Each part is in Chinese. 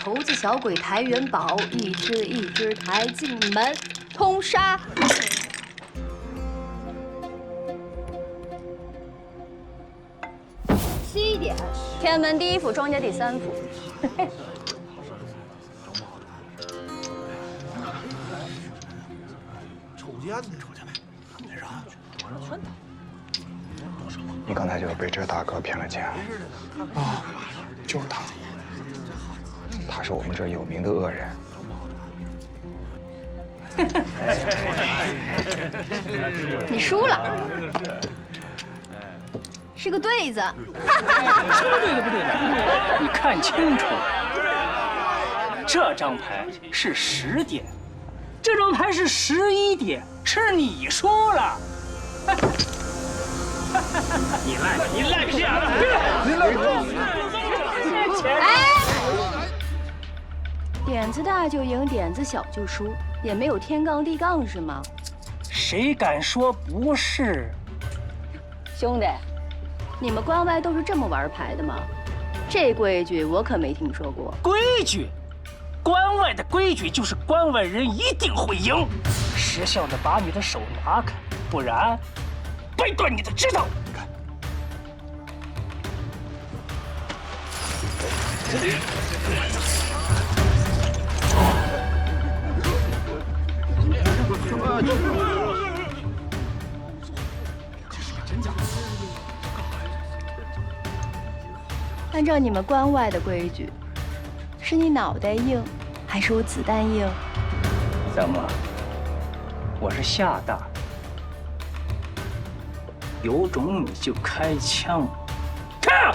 绸子小鬼抬元宝，一只抬进门，通杀。7点，天门第1府，庄家第3府。你刚才就是被这大哥骗了钱啊？就是他，他是我们这儿有名的恶人。你输了，是个对子。什么对的不对的？你看清楚，这张牌是10点，这张牌是11点，是你输了。你赖个屁啊！哎，点子大就赢，点子小就输，也没有天杠地杠是吗？谁敢说不是？兄弟，你们关外都是这么玩牌的吗？这规矩我可没听说过。规矩，关外的规矩就是关外人一定会赢。识相的把你的手拿开，不然掰断你的指头。看。按照你们关外的规矩，是你脑袋硬，还是我子弹硬？怎么？我是厦大，有种你就开枪，开！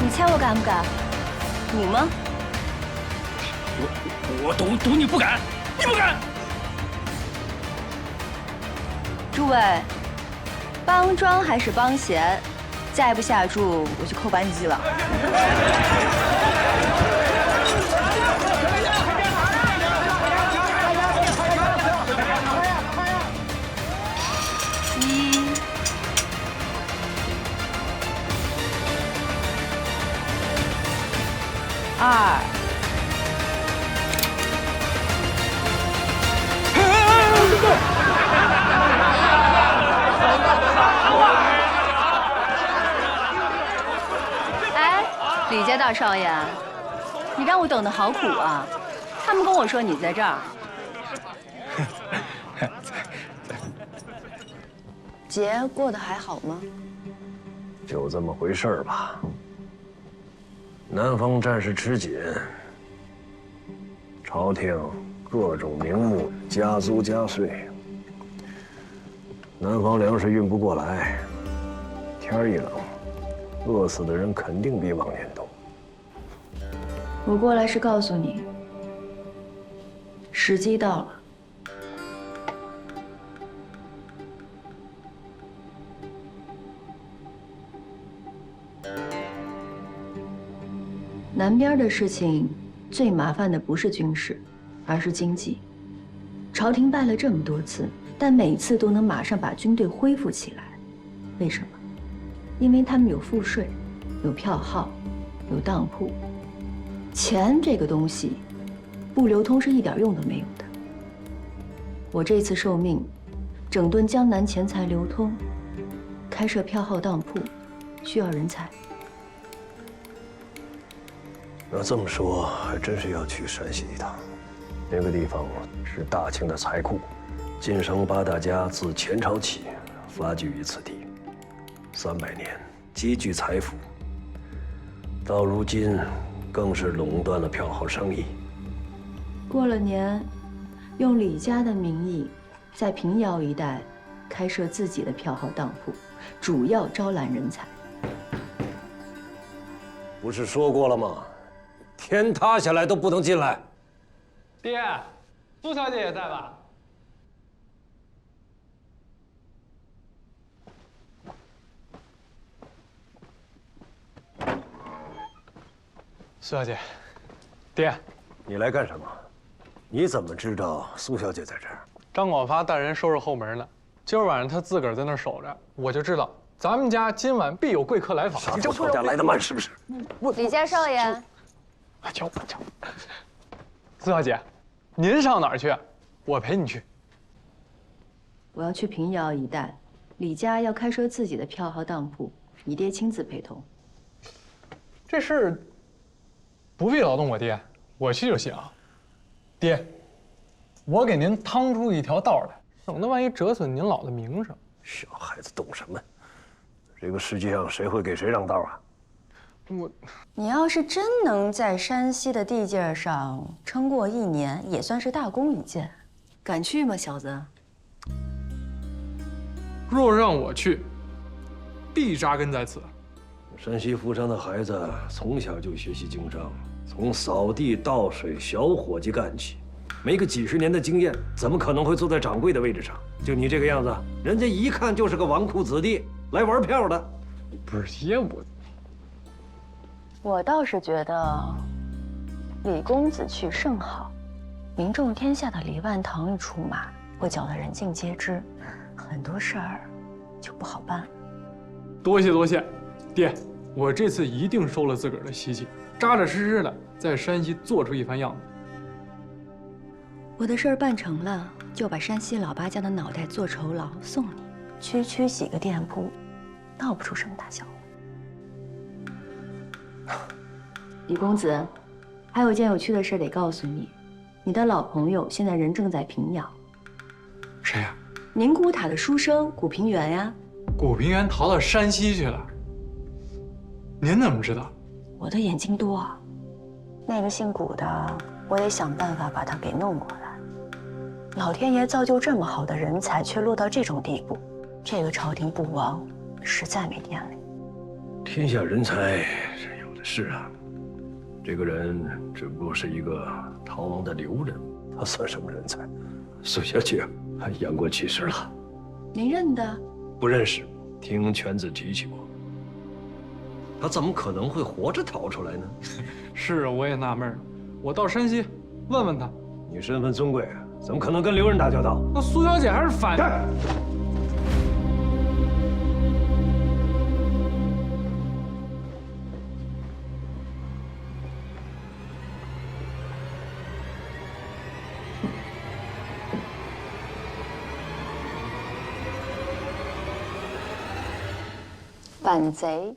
你猜我敢不敢？赌吗？我赌你不敢，你不敢。诸位，帮庄还是帮闲？再不下注，我就扣扳机了。2。哎，李家大少爷，你让我等得好苦啊！他们跟我说你在这儿。节过得还好吗？就这么回事儿吧。南方战事吃紧，朝廷各种名目加租加税，南方粮食运不过来，天一冷，饿死的人肯定比往年多。我过来是告诉你，时机到了。南边的事情，最麻烦的不是军事，而是经济。朝廷败了这么多次，但每次都能马上把军队恢复起来，为什么？因为他们有赋税，有票号，有当铺。钱这个东西，不流通是一点用都没有的。我这次受命，整顿江南钱财流通，开设票号当铺，需要人才。要这么说，还真是要去山西一趟。那个地方是大清的财库，晋升八大家自前朝起发居于此地，300年积聚财富，到如今更是垄断了票号生意。过了年，用李家的名义，在平遥一带开设自己的票号当铺，主要招揽人才。不是说过了吗？天塌下来都不能进来。爹，苏小姐也在吧？苏小姐，爹，你来干什么？你怎么知道苏小姐在这儿？张广发带人收拾后门呢。今儿晚上他自个儿在那儿守着，我就知道咱们家今晚必有贵客来访。你这吵架来得慢是不是？李家少爷，瞧。苏小姐，您上哪儿去？我陪你去。我要去平遥一带，李家要开设自己的票号当铺，你爹亲自陪同。这事不必劳动我爹，我去就行。爹，我给您趟出一条道来，省得万一折损您老的名声。小孩子懂什么？这个世界上谁会给谁让道啊？你要是真能在山西的地界上撑过1年，也算是大功一件。敢去吗，小子？若让我去，必扎根在此。山西富商的孩子从小就学习经商，从扫地、倒水、小伙计干起，没个几10年的经验，怎么可能会坐在掌柜的位置上？就你这个样子，人家一看就是个纨绔子弟，来玩票的。不是爹，我倒是觉得李公子去甚好，名震天下的李万堂一出马，会搅得人尽皆知，很多事儿就不好办。多谢，爹，我这次一定收了自个儿的习气，扎扎实实的在山西做出一番样子。我的事儿办成了，就把山西老八家的脑袋做酬劳送你，区几个店铺，闹不出什么大笑话。李公子，还有件有趣的事得告诉你，你的老朋友现在人正在平遥。谁呀？宁古塔的书生古平原呀。古平原逃到山西去了。您怎么知道？我的眼睛多啊。那个姓古的，我得想办法把他给弄过来。老天爷造就这么好的人才，却落到这种地步，这个朝廷不亡，实在没天理。天下人才是有的是啊，这个人只不过是一个逃亡的流人，他算什么人才？苏小姐还言过其实了。您认得？不认识，听犬子提起过。他怎么可能会活着逃出来呢？是，我也纳闷了。我到山西问问他。你身份尊贵，怎么可能跟流人打交道？那苏小姐还是反。反贼。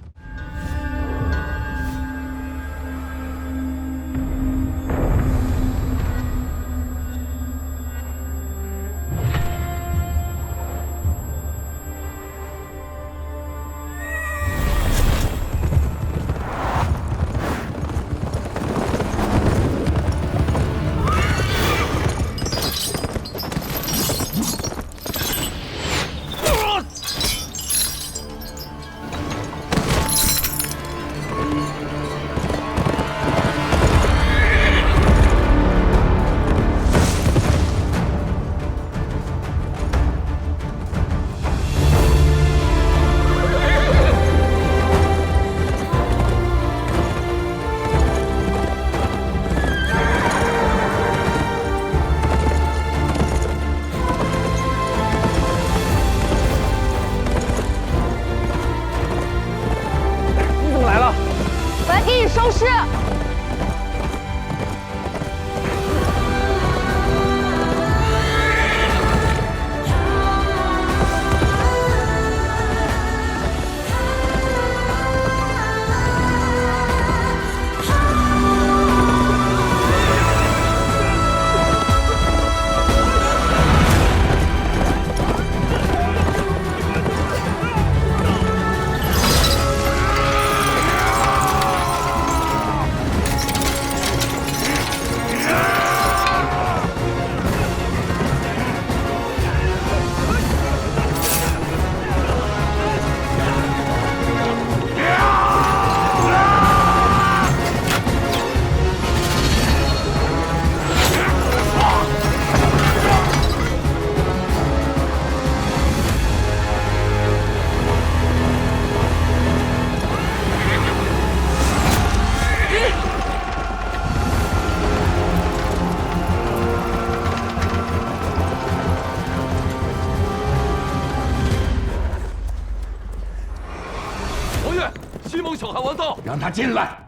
让他进来。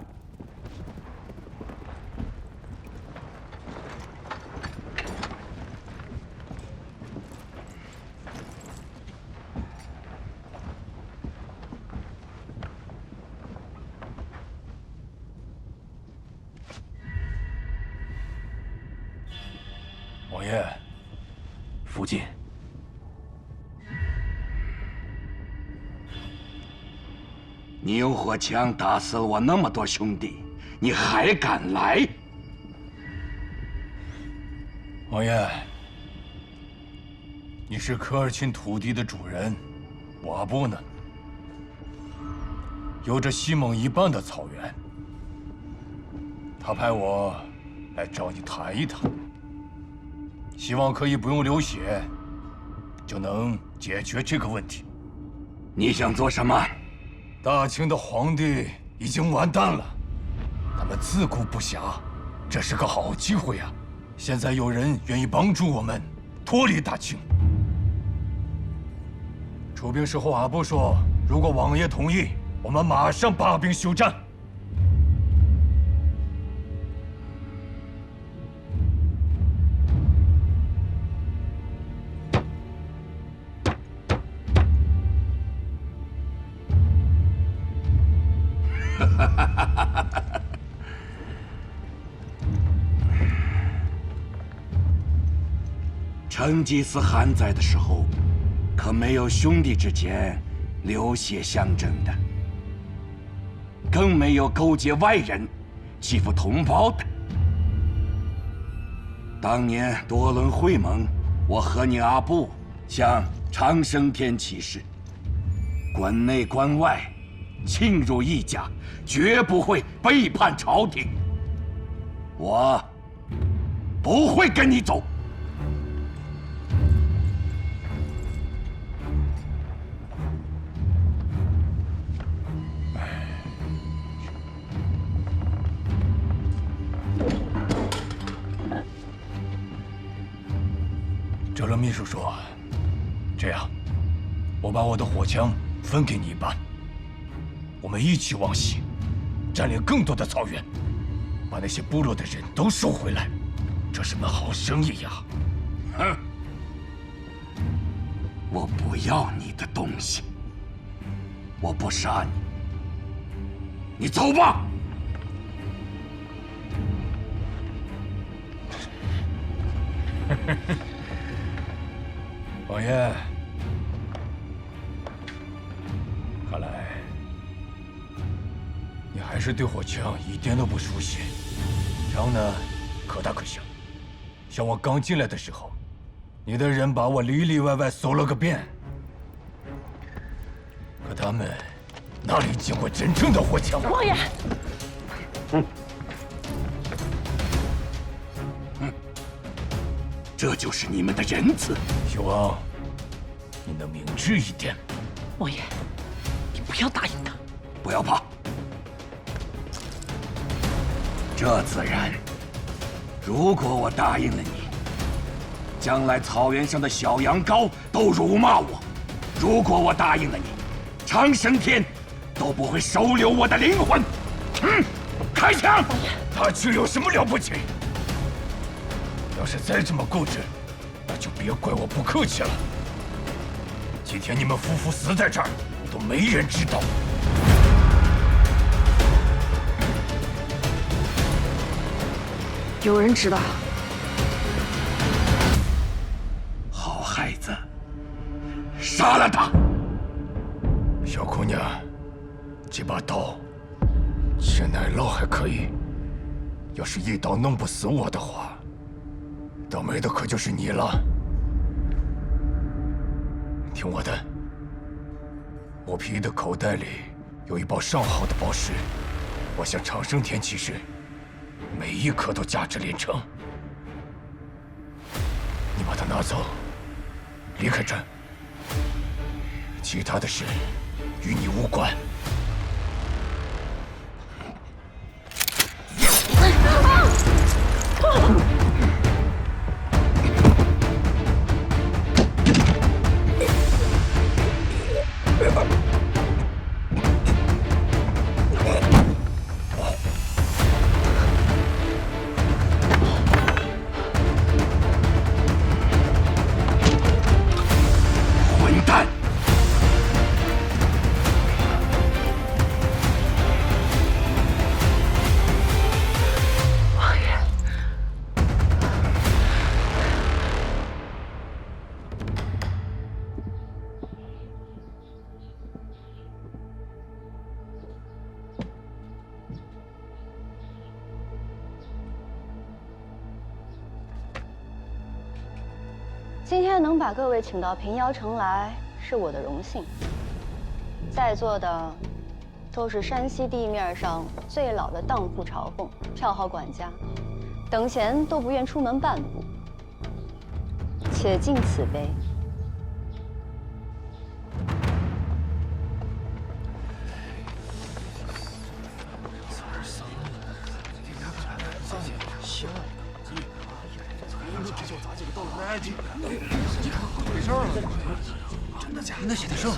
王爷，福晋。你用火枪打死了我那么多兄弟，你还敢来？王爷，你是科尔沁土地的主人，我阿布呢？有着西蒙一半的草原，他派我来找你谈一谈，希望可以不用流血，就能解决这个问题。你想做什么？大清的皇帝已经完蛋了，他们自顾不暇，这是个好机会啊！现在有人愿意帮助我们脱离大清。出兵时候，阿布说，如果王爷同意，我们马上罢兵休战。成吉思汗在的时候，可没有兄弟之间流血相争的，更没有勾结外人欺负同胞的。当年多伦会盟，我和你阿布向长生天起誓，关内关外，亲如一家，绝不会背叛朝廷。我不会跟你走。哲伦秘书说：“这样，我把我的火枪分给你一半，我们一起往西，占领更多的草原，把那些部落的人都收回来。这是门好生意呀！”哼！我不要你的东西，我不杀你，你走吧。王爷，看来你还是对火枪一点都不熟悉。枪呢，可大可小。像我刚进来的时候，你的人把我里里外外搜了个遍，可他们哪里见过真正的火枪？王爷，这就是你们的仁慈。希望你能明智一点。王爷，你不要答应他。不要怕，这自然。如果我答应了你，将来草原上的小羊羔都辱骂我；如果我答应了你，长生天都不会收留我的灵魂。开枪！大清有什么了不起？要是再这么固执，那就别怪我不客气了。今天你们夫妇死在这儿，都没人知道。有人知道。好孩子，杀了他！小姑娘，这把刀，吃奶酪还可以，要是一刀弄不死我的话，倒霉的可就是你了。听我的，我皮的口袋里有一包上好的宝石，我向长生天起誓，每一颗都价值连城。你把它拿走，离开这儿，其他的事与你无关。今天能把各位请到平遥城来，是我的荣幸。在座的都是山西地面上最老的当铺朝奉、票号管家，等闲都不愿出门半步。且敬此杯。真的假的？写的是。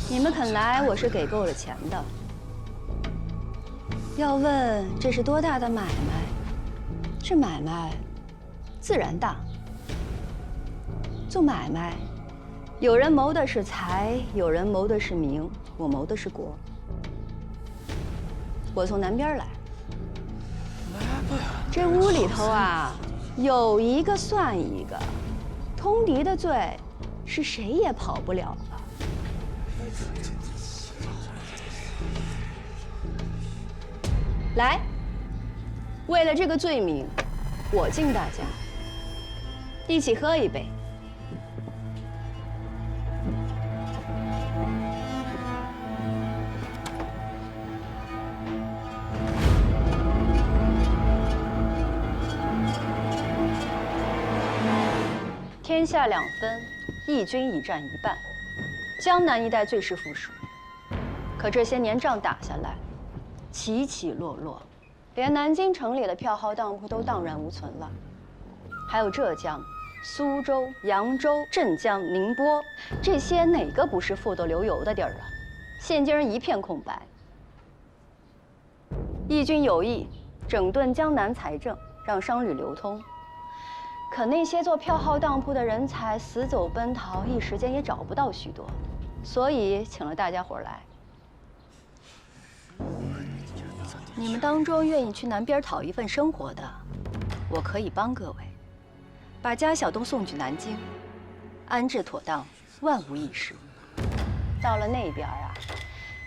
你们肯来，我是给够了钱的。要问这是多大的买卖？这买卖自然大。做买卖，有人谋的是财，有人谋的是名，我谋的是国。我从南边来，这屋里头啊，有一个算一个，通敌的罪是谁也跑不了了。来，为了这个罪名，我敬大家，一起喝一杯。天下两分，义军已占一半，江南一带最是富庶。可这些年仗打下来，起起落落，连南京城里的票号当铺都荡然无存了。还有浙江、苏州、扬州、镇江、宁波，这些哪个不是富得流油的地儿啊？现今一片空白。义军有意整顿江南财政，让商旅流通。可那些做票号当铺的人才死走奔逃，一时间也找不到许多，所以请了大家伙来。你们当中愿意去南边讨一份生活的，我可以帮各位，把家小都送去南京，安置妥当，万无一失。到了那边啊，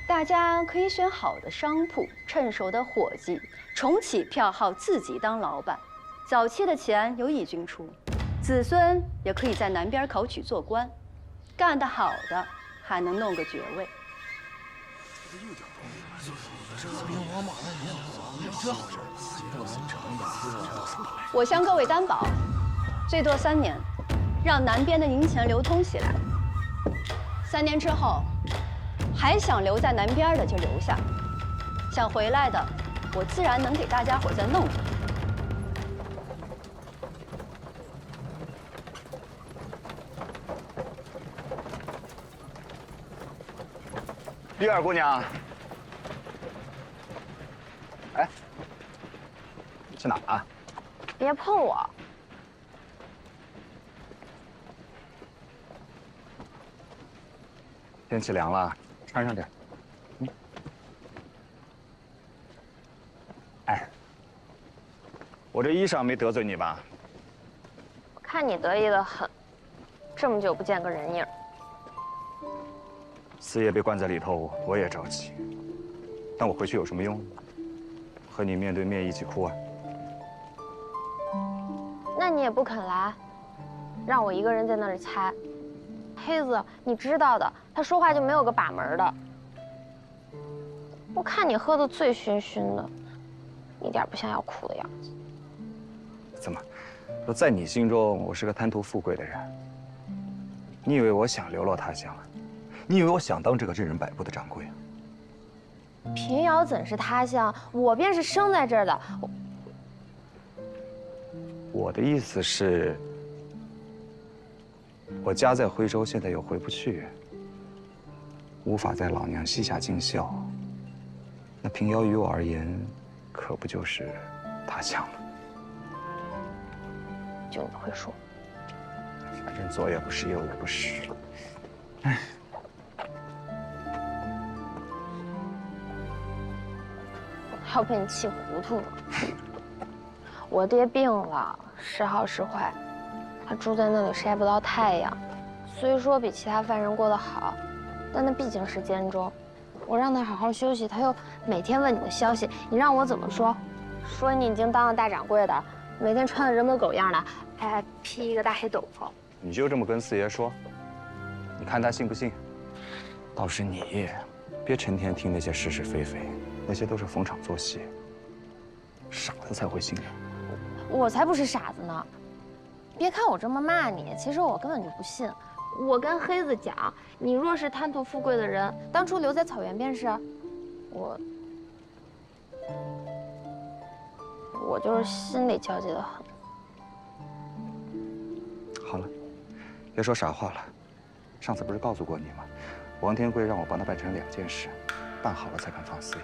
大家可以选好的商铺，趁手的伙计，重启票号，自己当老板。早期的钱由义军出，子孙也可以在南边考取做官，干得好的还能弄个爵位。我向各位担保，最多3年，让南边的银钱流通起来。3年之后，还想留在南边的就留下，想回来的，我自然能给大家伙再弄回来。玉儿姑娘，哎，去哪儿啊？别碰我！天气凉了，穿上点。哎，我这衣裳没得罪你吧？我看你得意的很，这么久不见个人影。四爷被关在里头，我也着急。但我回去有什么用？和你面对面一起哭啊？那你也不肯来，让我一个人在那里猜。黑子，你知道的，他说话就没有个把门的。我看你喝得醉醺醺的，一点不像要哭的样子。怎么，说在你心中我是个贪图富贵的人？你以为我想流落他乡啊？你以为我想当这个任人摆布的掌柜啊？平遥怎是他乡？我便是生在这儿的。我的意思是，我家在徽州，现在又回不去，无法在老娘膝下尽孝。那平遥于我而言，可不就是他乡了？就你会说，反正左也不是，右也不是。哎。要被你气糊涂了。我爹病了，时好时坏，他住在那里晒不到太阳。虽说比其他犯人过得好，但那毕竟是监中，我让他好好休息，他又每天问你的消息，你让我怎么说？说你已经当了大掌柜的，每天穿的人模狗样的，还披一个大黑斗篷。你就这么跟四爷说，你看他信不信？倒是你，别成天听那些是是非非，那些都是逢场作戏，傻子才会信的。我才不是傻子呢！别看我这么骂你，其实我根本就不信。我跟黑子讲，你若是贪图富贵的人，当初留在草原便是。我就是心里焦急的很。好了，别说傻话了。上次不是告诉过你吗？王天贵让我帮他办成2件事，办好了才敢放四爷。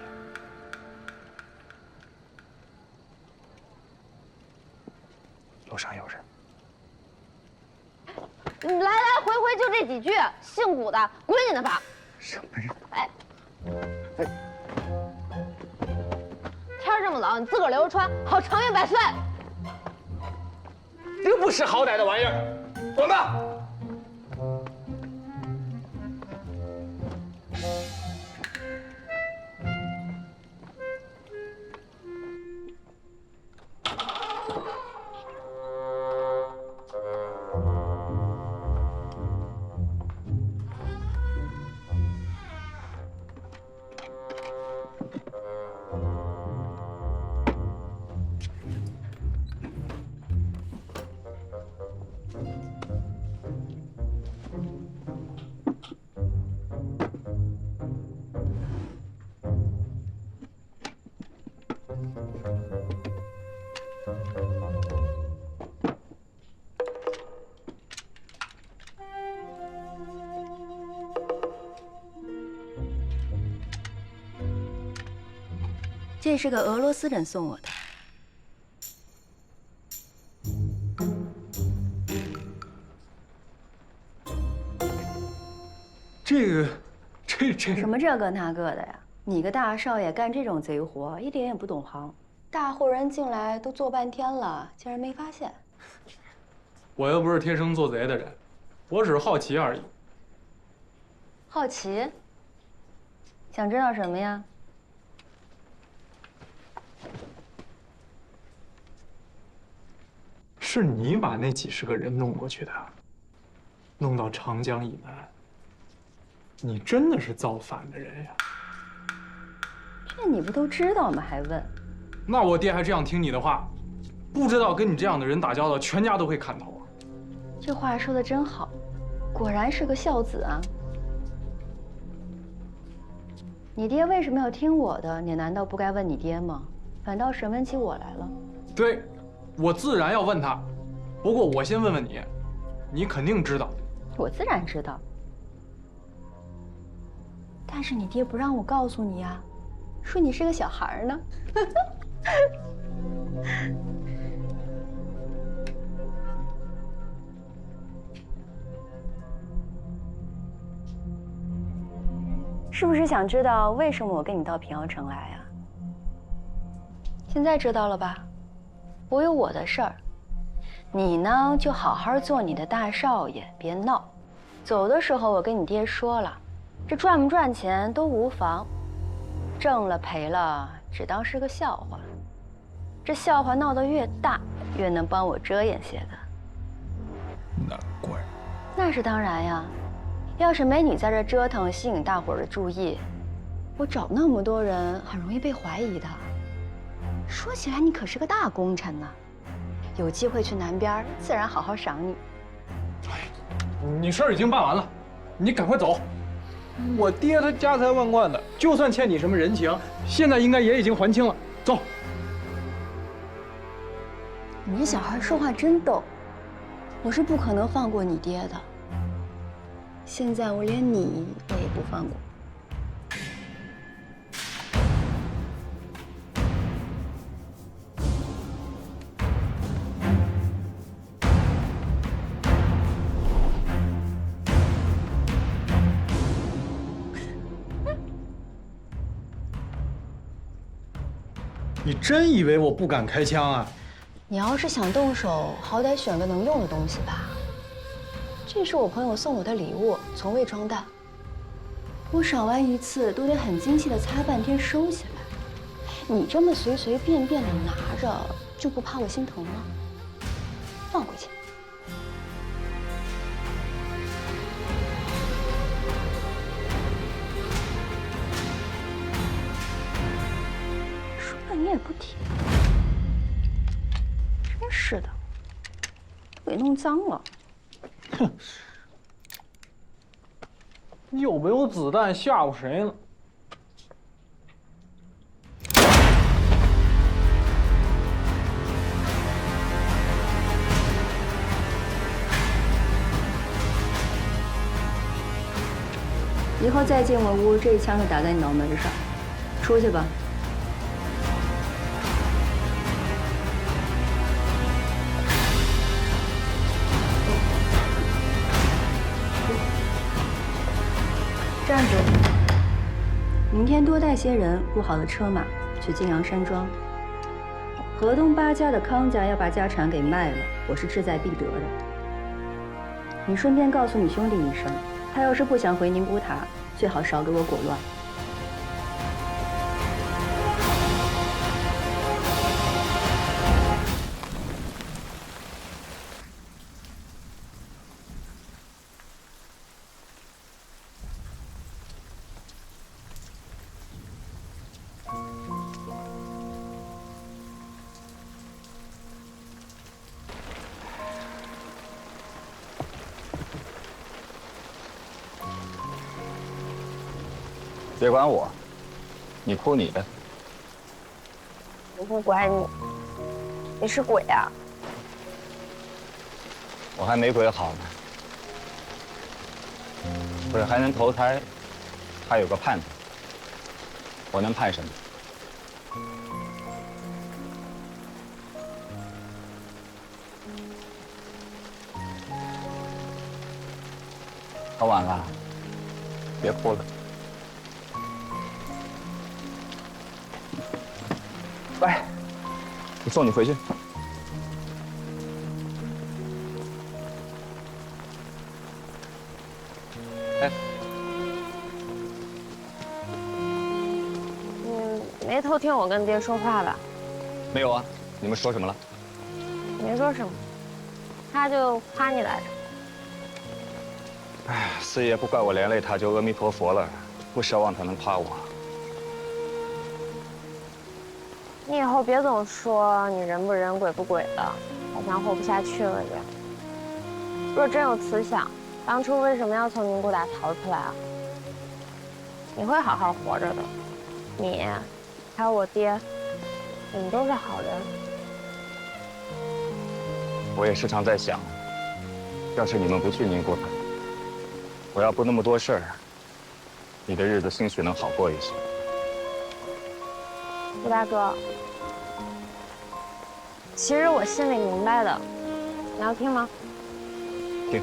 楼上有人。你来来回回就这几句，姓古的滚你的吧！什么人？哎，天这么冷，你自个儿留着穿，好长命百岁。这个不识好歹的玩意儿，滚吧！这是个俄罗斯人送我的。这什么这个那个的呀？你个大少爷干这种贼活，一点也不懂行。大户人进来都做半天了，竟然没发现。我又不是天生做贼的人，我只是好奇而已。好奇？想知道什么呀？是你把那几十个人弄过去的，弄到长江以南。你真的是造反的人呀！这你不都知道吗？还问？那我爹还这样听你的话，不知道跟你这样的人打交道，全家都会砍头啊！这话说的真好，果然是个孝子啊！你爹为什么要听我的？你难道不该问你爹吗？反倒审问起我来了。对，我自然要问他。不过我先问问你，你肯定知道。我自然知道。但是你爹不让我告诉你呀，说你是个小孩呢。是不是想知道为什么我跟你到平遥城来呀？现在知道了吧？我有我的事儿，你呢就好好做你的大少爷，别闹。走的时候我跟你爹说了。这赚不赚钱都无妨，挣了赔了只当是个笑话。这笑话闹得越大，越能帮我遮掩些的。难怪。那是当然呀，要是没你在这折腾，吸引大伙儿的注意，我找那么多人，很容易被怀疑的。说起来，你可是个大功臣呢，有机会去南边，自然好好赏你。你事儿已经办完了，你赶快走。我爹他家财万贯的，就算欠你什么人情，现在应该也已经还清了。走。你这小孩说话真逗，我是不可能放过你爹的。现在我连你我也不放过。你真以为我不敢开枪啊？你要是想动手，好歹选个能用的东西吧。这是我朋友送我的礼物，从未装弹。我赏完一次都得很精细的擦半天收起来，你这么随随便便的拿着，就不怕我心疼吗？放回去。说了你也不听，真是的，都给弄脏了。哼。 又没有子弹吓唬谁呢？以后再进我屋，这一枪就打在你脑门上。出去吧。站住！明天多带些人，雇好了车马，去金阳山庄。河东八家的康家要把家产给卖了，我是志在必得的。你顺便告诉你兄弟一声，他要是不想回宁古塔，最好少给我裹乱。 别管我，你哭你的。我不管你，你是鬼啊！我还没鬼好呢，鬼还能投胎，还有个盼头。我能盼什么？喝晚了，别哭了。 来，我送你回去。哎，你没偷听我跟爹说话吧？没有啊，你们说什么了？没说什么，他就夸你来着。哎，四爷不怪我连累他，就阿弥陀佛了，不奢望他能夸我。 你以后别总说你人不人鬼不鬼的，好像活不下去了一样。若真有慈祥，当初为什么要从宁古塔逃出来啊？你会好好活着的，你，还有我爹，你们都是好人。我也时常在想，要是你们不去宁古塔，我要不那么多事儿，你的日子兴许能好过一些。 朱大哥，其实我心里明白的，你要听吗？听。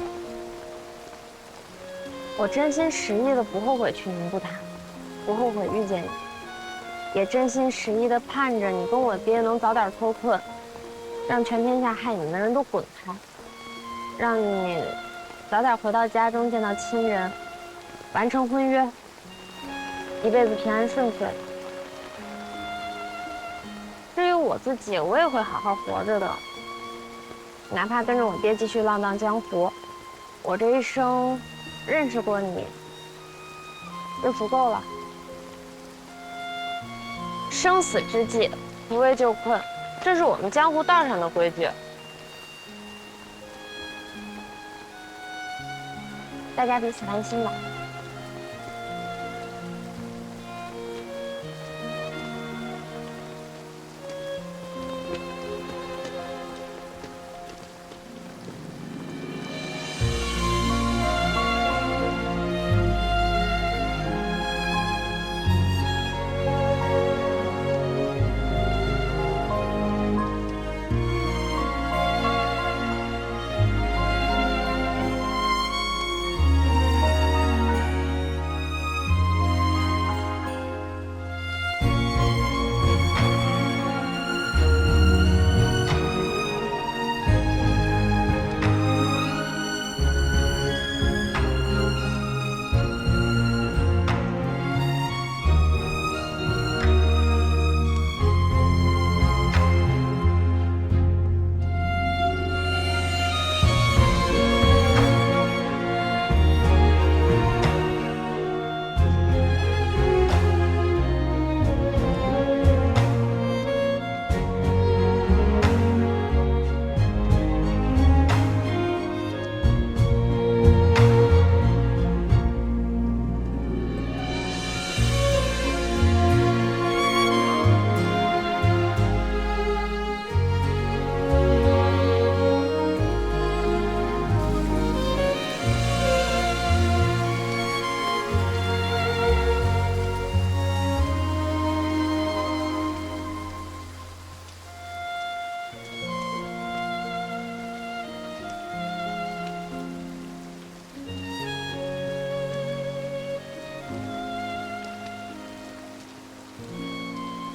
我真心实意的不后悔去宁古塔，不后悔遇见你，也真心实意的盼着你跟我爹能早点脱困，让全天下害你们的人都滚开，让你早点回到家中见到亲人，完成婚约，一辈子平安顺遂。 至于我自己，我也会好好活着的，哪怕跟着我爹继续浪荡江湖，我这一生认识过你，就足够了。生死之际，不畏就困，这是我们江湖道上的规矩。大家彼此安心吧。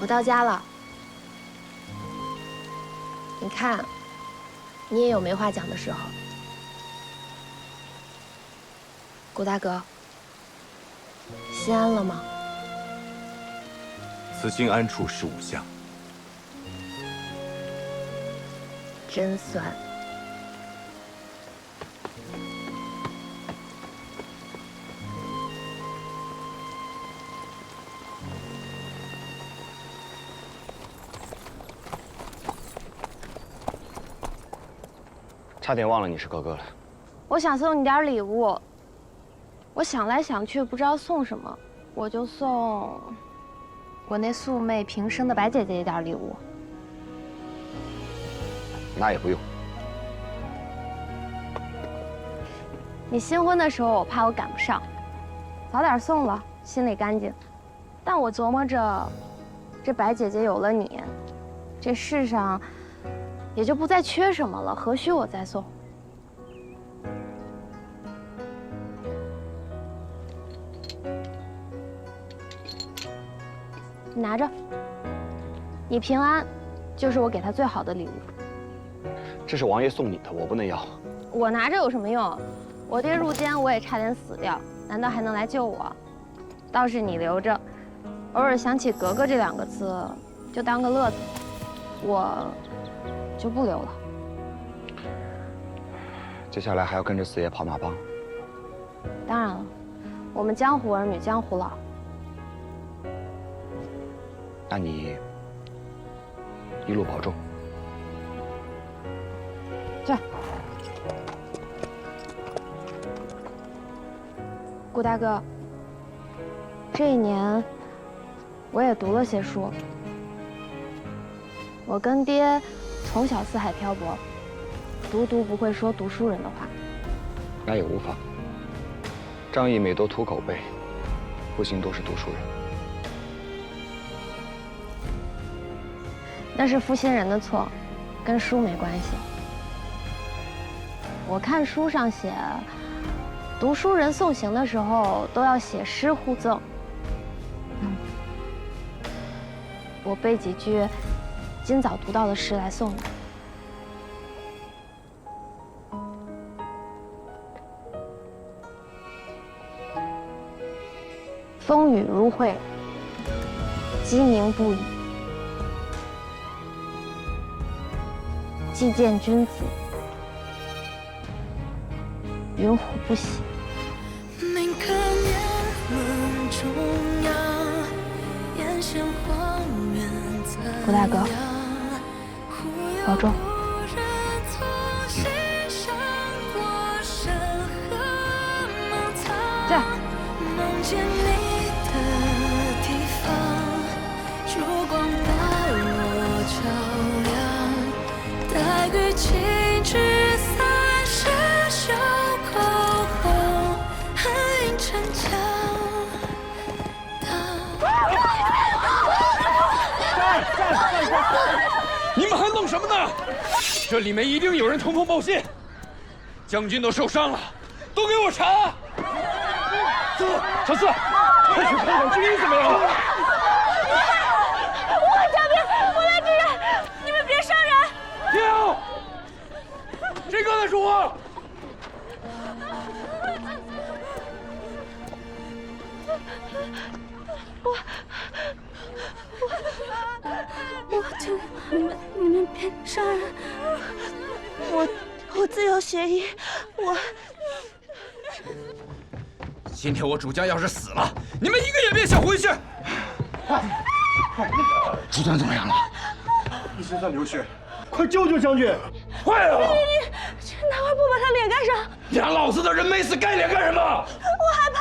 我到家了。你看，你也有没话讲的时候。顾大哥，心安了吗？此心安处是吾乡。真酸。差点忘了你是格格了。我想送你点礼物，我想来想去不知道送什么，我就送我那素昧平生的白姐姐一点礼物。那也不用。你新婚的时候，我怕我赶不上，早点送了，心里干净。但我琢磨着，这白姐姐有了你，这世上也就不再缺什么了，何须我再送？你拿着，你平安，就是我给她最好的礼物。这是王爷送你的，我不能要。我拿着有什么用？我爹入监，我也差点死掉，难道还能来救我？倒是你留着，偶尔想起格格这2个字，就当个乐子。我就不留了。接下来还要跟着四爷跑马帮。当然了，我们江湖儿女江湖老。那你一路保重。去。顾大哥，这一年我也读了些书。我跟爹从小四海漂泊，独不会说读书人的话。那也无妨。仗义每多图口碑，不幸都是读书人。那是负心人的错，跟书没关系。我看书上写，读书人送行的时候都要写诗互赠。我背几句今早读到的诗来送你。风雨如晦，鸡鸣不已。既见君子，云虎不喜。顾大哥，保重。这。你们还弄什么呢？这里面一定有人通风报信。将军都受伤了，都给我查！小四，快去看看军医怎么样了？我江边，我来支援，你们别伤人。停！谁刚才说话？我就你们别伤人，我自有协议，我。今天我主将要是死了，你们一个也别想回去。快！主将怎么样了？一身在流血，快救救将军！快啊！你拿块布把他脸盖上。俩老子的人没死，盖脸干什么？我害怕。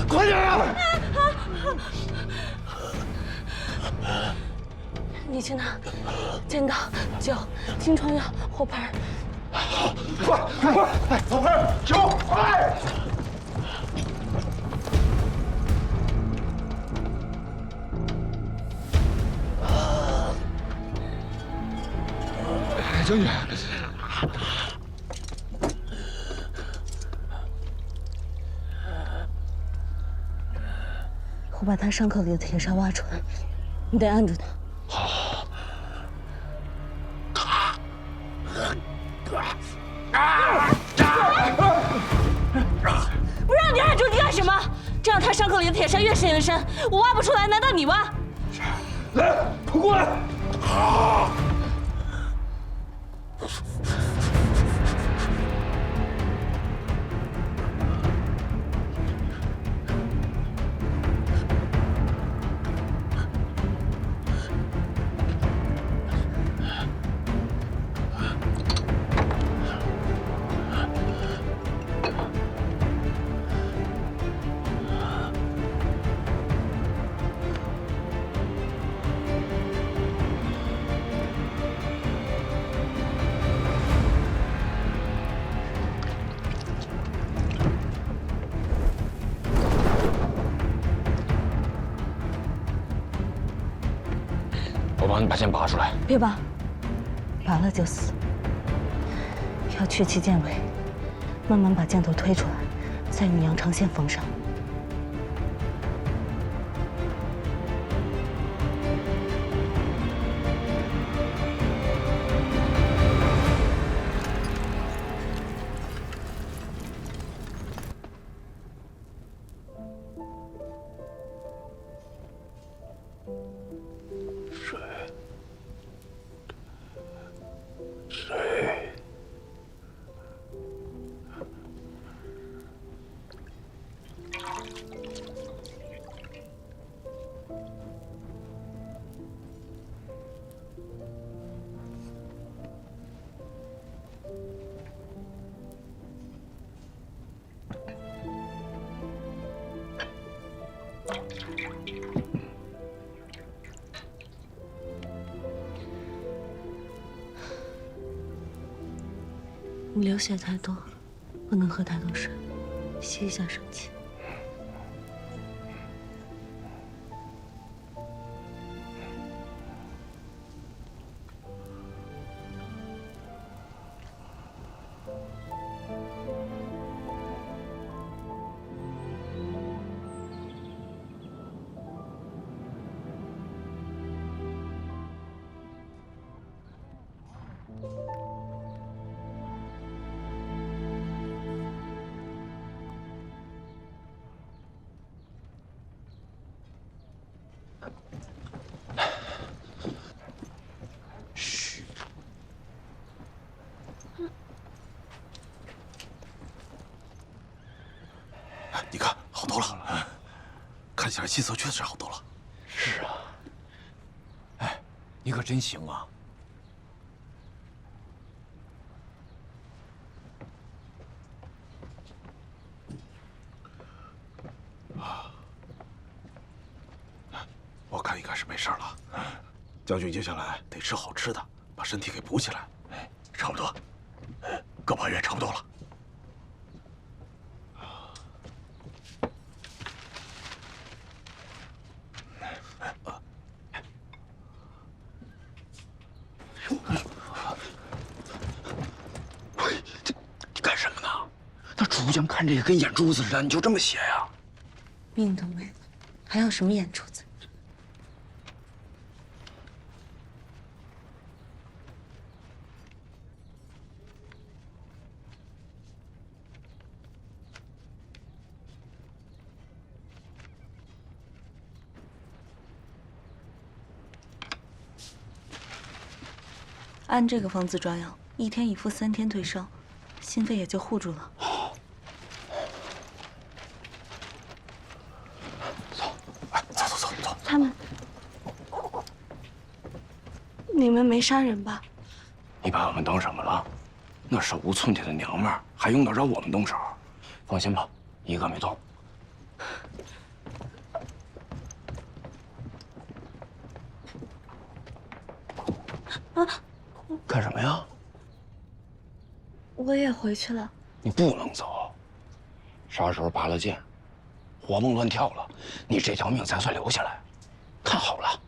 快点啊！你去拿尖刀、酒、金疮药、火盆。快！火盆、酒，快！将军。我把他伤口里的铁砂挖出来，你得按住他。好。不让你按住，你干什么？这样他伤口里的铁砂越陷越深，我挖不出来，难道你挖？来，快过来！好。我帮你把剑拔出来。别拔，拔了就死。要去其剑尾，慢慢把箭头推出来，再用羊肠线缝上。你流血太多，不能喝太多水，吸一下生气。你看，好多了，看起来气色确实好多了。是啊。哎，你可真行啊！我看应该是没事了。将军接下来得吃好吃的，把身体给补起来。差不多，各把院差不多了。你干什么呢？那主将看这个跟眼珠子似的，你就这么写呀？命都没了，还要什么眼珠子？按这个方子抓药，1天一服，3天退烧，心肺也就护住了。走，哎，走。他们，你们没杀人吧？你把我们当什么了？那手无寸铁的娘们儿，还用得着我们动手？放心吧，一个没动。啊！干什么呀？我也回去了。你不能走，啥时候拔了剑，活蹦乱跳了，你这条命才算留下来。看好了。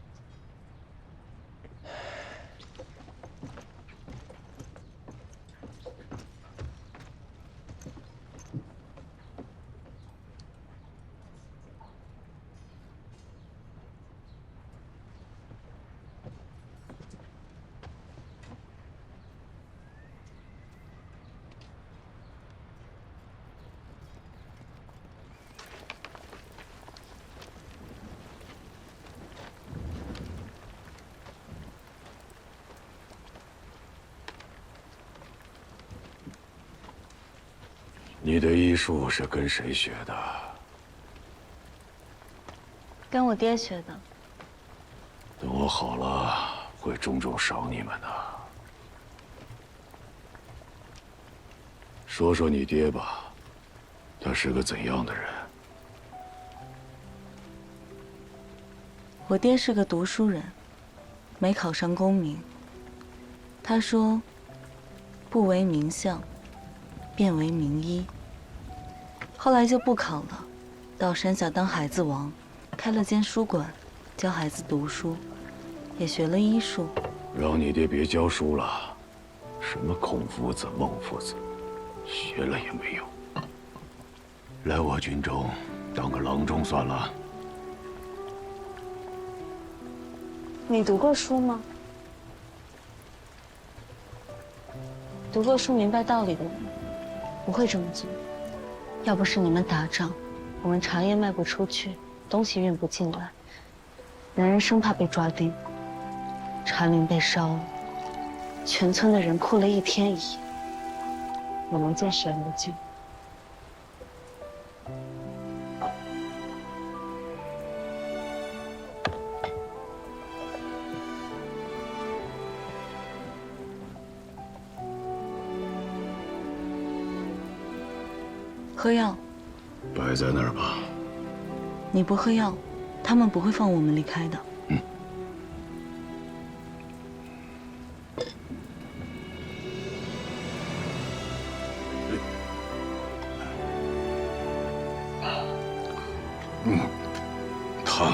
你的医术是跟谁学的？跟我爹学的。等我好了，会重重赏你们的。说说你爹吧，他是个怎样的人？我爹是个读书人，没考上功名。他说：“不为名相，便为名医。”后来就不考了，到山下当孩子王，开了间书馆，教孩子读书，也学了医术。让你爹别教书了，什么孔夫子、孟夫子，学了也没用。来我军中当个郎中算了。你读过书吗？读过书明白道理的人不会这么做。要不是你们打仗，我们茶叶卖不出去，东西运不进来，人人生怕被抓丁，茶陵被烧了，全村的人哭了1天1夜，我们见谁无救？喝药，摆在那儿吧。你不喝药，他们不会放我们离开的。疼。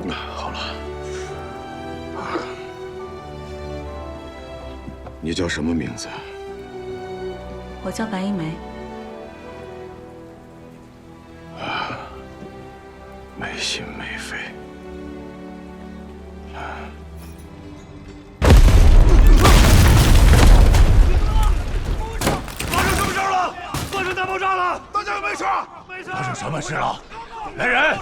好了，你叫什么名字？我叫白一梅。没心没肺。发生什么事了？发生大爆炸了！大家有没事？没事。发生什么事了？来人！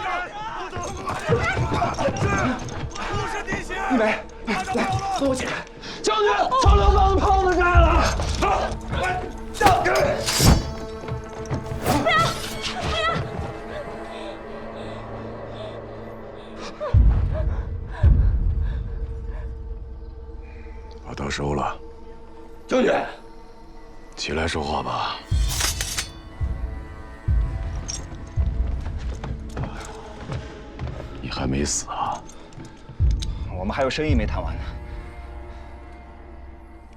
不是地形。一梅，来，跟我起来！将军，长流坊的炮子炸了！将军！不要！把刀收了。将军，起来说话吧。你还没死啊？我们还有生意没谈完呢。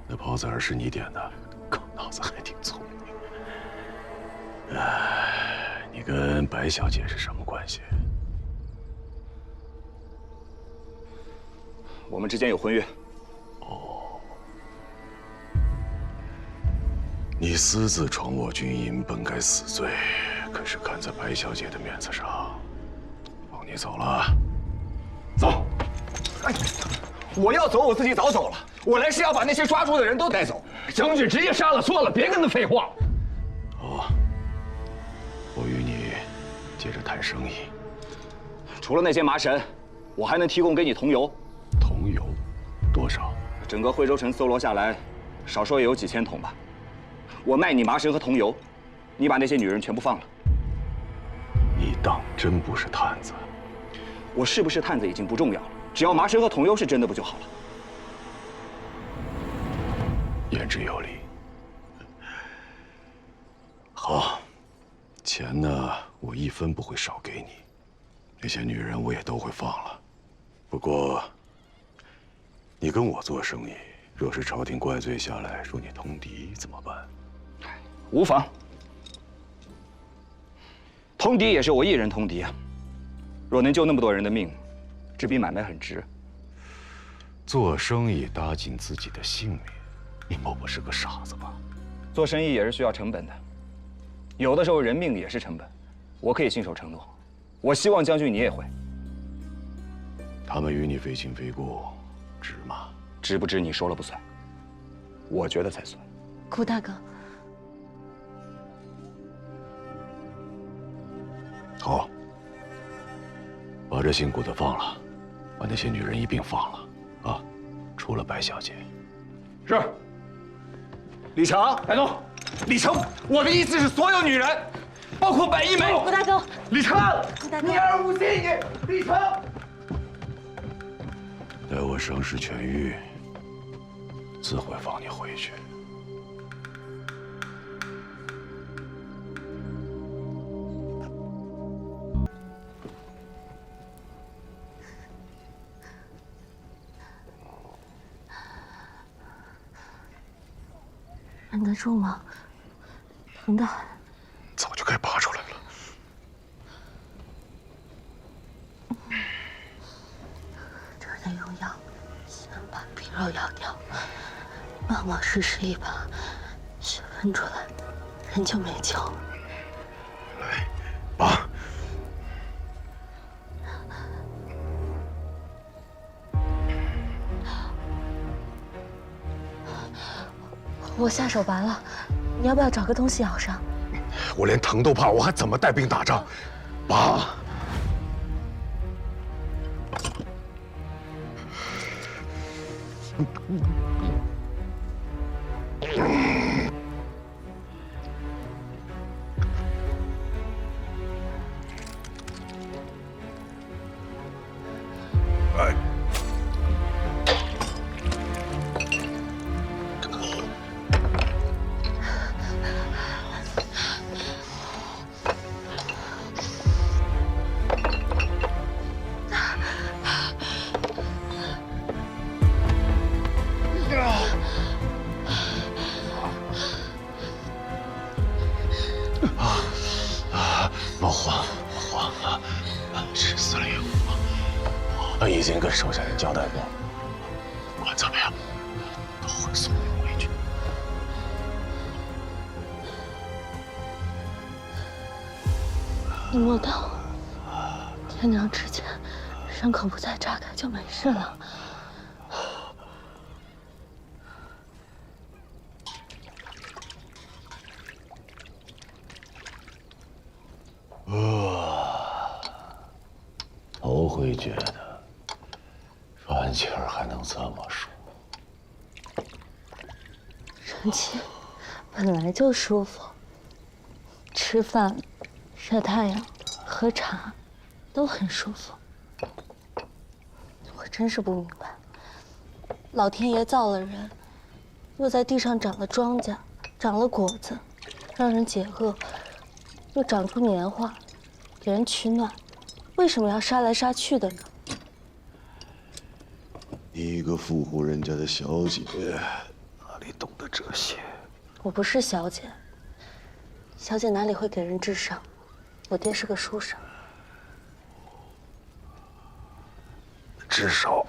那炮子儿是你点的，狗脑子还挺聪明。你跟白小姐是什么关系？我们之间有婚约。你私自闯我军营，本该死罪，可是看在白小姐的面子上，放你走了。走。哎，我要走，我自己早走了。我来是要把那些抓住的人都带走。将军直接杀了算了，别跟他废话。好，我与你接着谈生意。除了那些麻绳，我还能提供给你桐油。桐油多少？整个惠州城搜罗下来，少说也有几千桶吧。我卖你麻绳和桐油，你把那些女人全部放了。你当真不是探子？我是不是探子已经不重要了，只要麻绳和桐油是真的不就好了？言之有理。好，钱呢，我1分不会少给你。那些女人我也都会放了。不过，你跟我做生意，若是朝廷怪罪下来说你通敌怎么办？无妨。通敌也是我一人通敌啊。若能救那么多人的命，这笔买卖很值。做生意搭进自己的性命，你莫不是个傻子吧？做生意也是需要成本的，有的时候人命也是成本。我可以信守承诺，我希望将军你也会。他们与你非亲非故，值吗？值不值你说了不算，我觉得才算。顾大哥，把这姓谷的放了，把那些女人一并放了，啊，除了白小姐。是。李成，白东，李成，我的意思是所有女人，包括白一梅。顾大哥，李成，顾大哥，你儿无信你，李成。待我伤势痊愈，自会放你回去。忍得住吗？疼得很。早就该拔出来了。这儿得用药，先把皮肉咬掉，往往试试一把，血分出来，人就没救了。来，拔。我下手拔了，你要不要找个东西咬上？我连疼都怕，我还怎么带兵打仗？拔！哎。老黄，吃死了也我已经跟手下人交代过，不管怎么样，都会送你回去。你摸到，天亮之前，伤口不再炸开就没事了。头回觉得饭气儿还能这么舒服。人气本来就舒服，吃饭、晒太阳、喝茶都很舒服。我真是不明白，老天爷造了人，又在地上长了庄稼，长了果子，让人解饿，又长出棉花，给人取暖，为什么要杀来杀去的呢？一个富户人家的小姐，哪里懂得这些？我不是小姐，小姐哪里会给人治伤？我爹是个书生。至少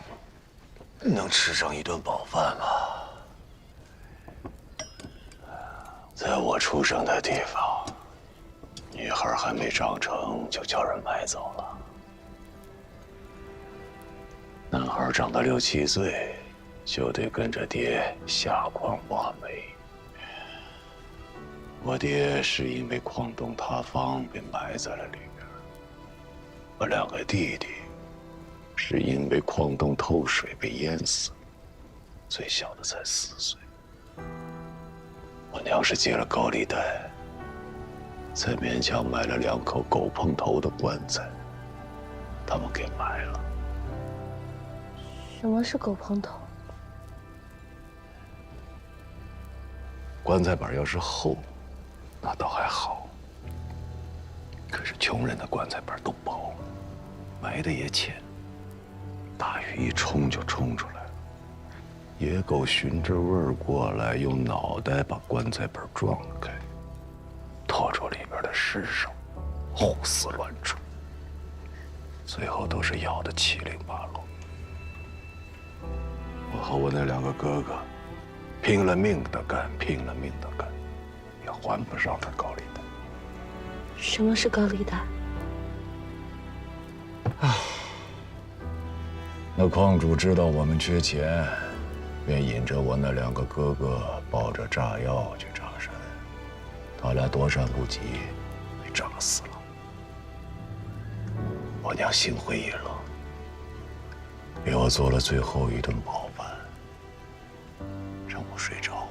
能吃上一顿饱饭吧。在我出生的地方，女孩还没长成就叫人买走了。男孩长到6、7岁，就得跟着爹下矿挖煤。我爹是因为矿洞塌方被埋在了里边，我2个弟弟是因为矿洞透水被淹死，最小的才4岁。我娘是借了高利贷，才勉强买了2口狗碰头的棺材，他们给埋了。什么是狗碰头？棺材板要是厚，那倒还好。可是穷人的棺材板都薄，埋的也浅，大雨一冲就冲出来了。野狗循着味儿过来，用脑袋把棺材板撞开，拖住里边的尸首，胡思乱出，最后都是咬得七零八落。我和我那2个哥哥，拼了命的干，拼了命的干，也还不上他高利贷。什么是高利贷？那矿主知道我们缺钱，便引着我那2个哥哥抱着炸药去炸山，他俩躲闪不及，被炸死了。我娘心灰意冷，给我做了最后一顿饱饭，让我睡着，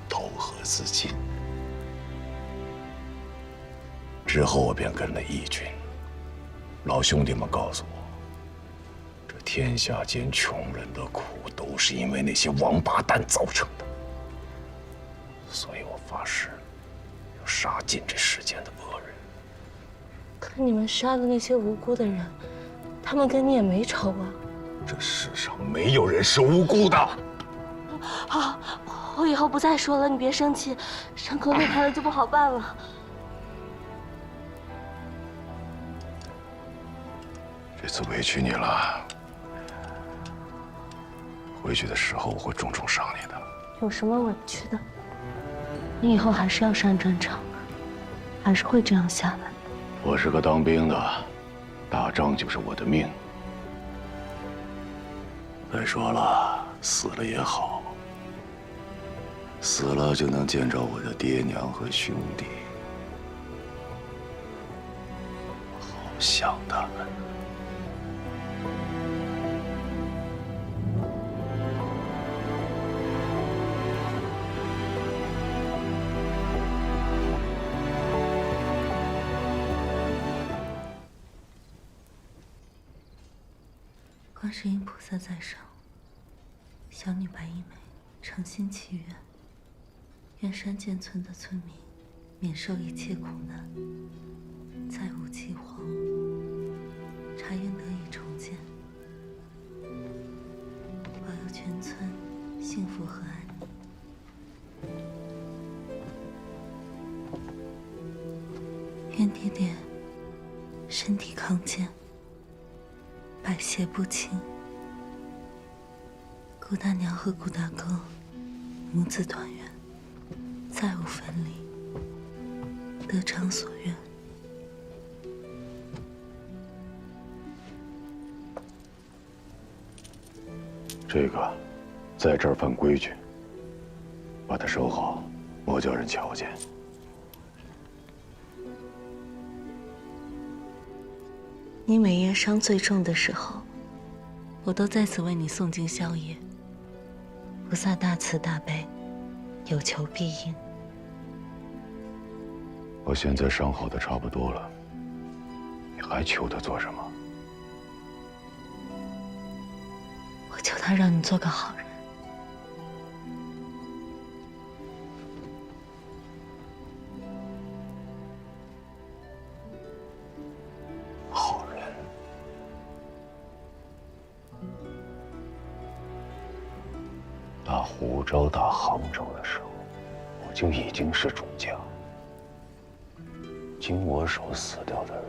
投河自尽。之后我便跟了义军。老兄弟们告诉我，这天下间穷人的苦都是因为那些王八蛋造成的，所以我发誓要杀尽这世间的恶人。可你们杀的那些无辜的人，他们跟你也没仇啊。这世上没有人是无辜的。好，我以后不再说了，你别生气，伤口裂开了就不好办了。这次委屈你了，回去的时候我会重重赏你的。有什么委屈的？你以后还是要上战场，还是会这样下来。我是个当兵的，打仗就是我的命。再说了，死了也好，死了就能见着我的爹娘和兄弟，好想他们。观世音菩萨在上，小女白衣梅诚心祈愿，愿山涧村的村民免受一切苦难，再无饥荒，茶园得以重建，保佑全村幸福和安宁。愿爹爹身体康健，百邪不侵。顾大娘和顾大哥母子团圆，再无分离，得偿所愿。这个，在这儿犯规矩，把它收好，莫叫人瞧见。你每夜伤最重的时候，我都在此为你诵经消业。菩萨大慈大悲，有求必应。我现在伤好的差不多了，你还求他做什么？我求他让你做个好人。好人。打湖州、打杭州的时候，我就已经是主将。经我手死掉的人，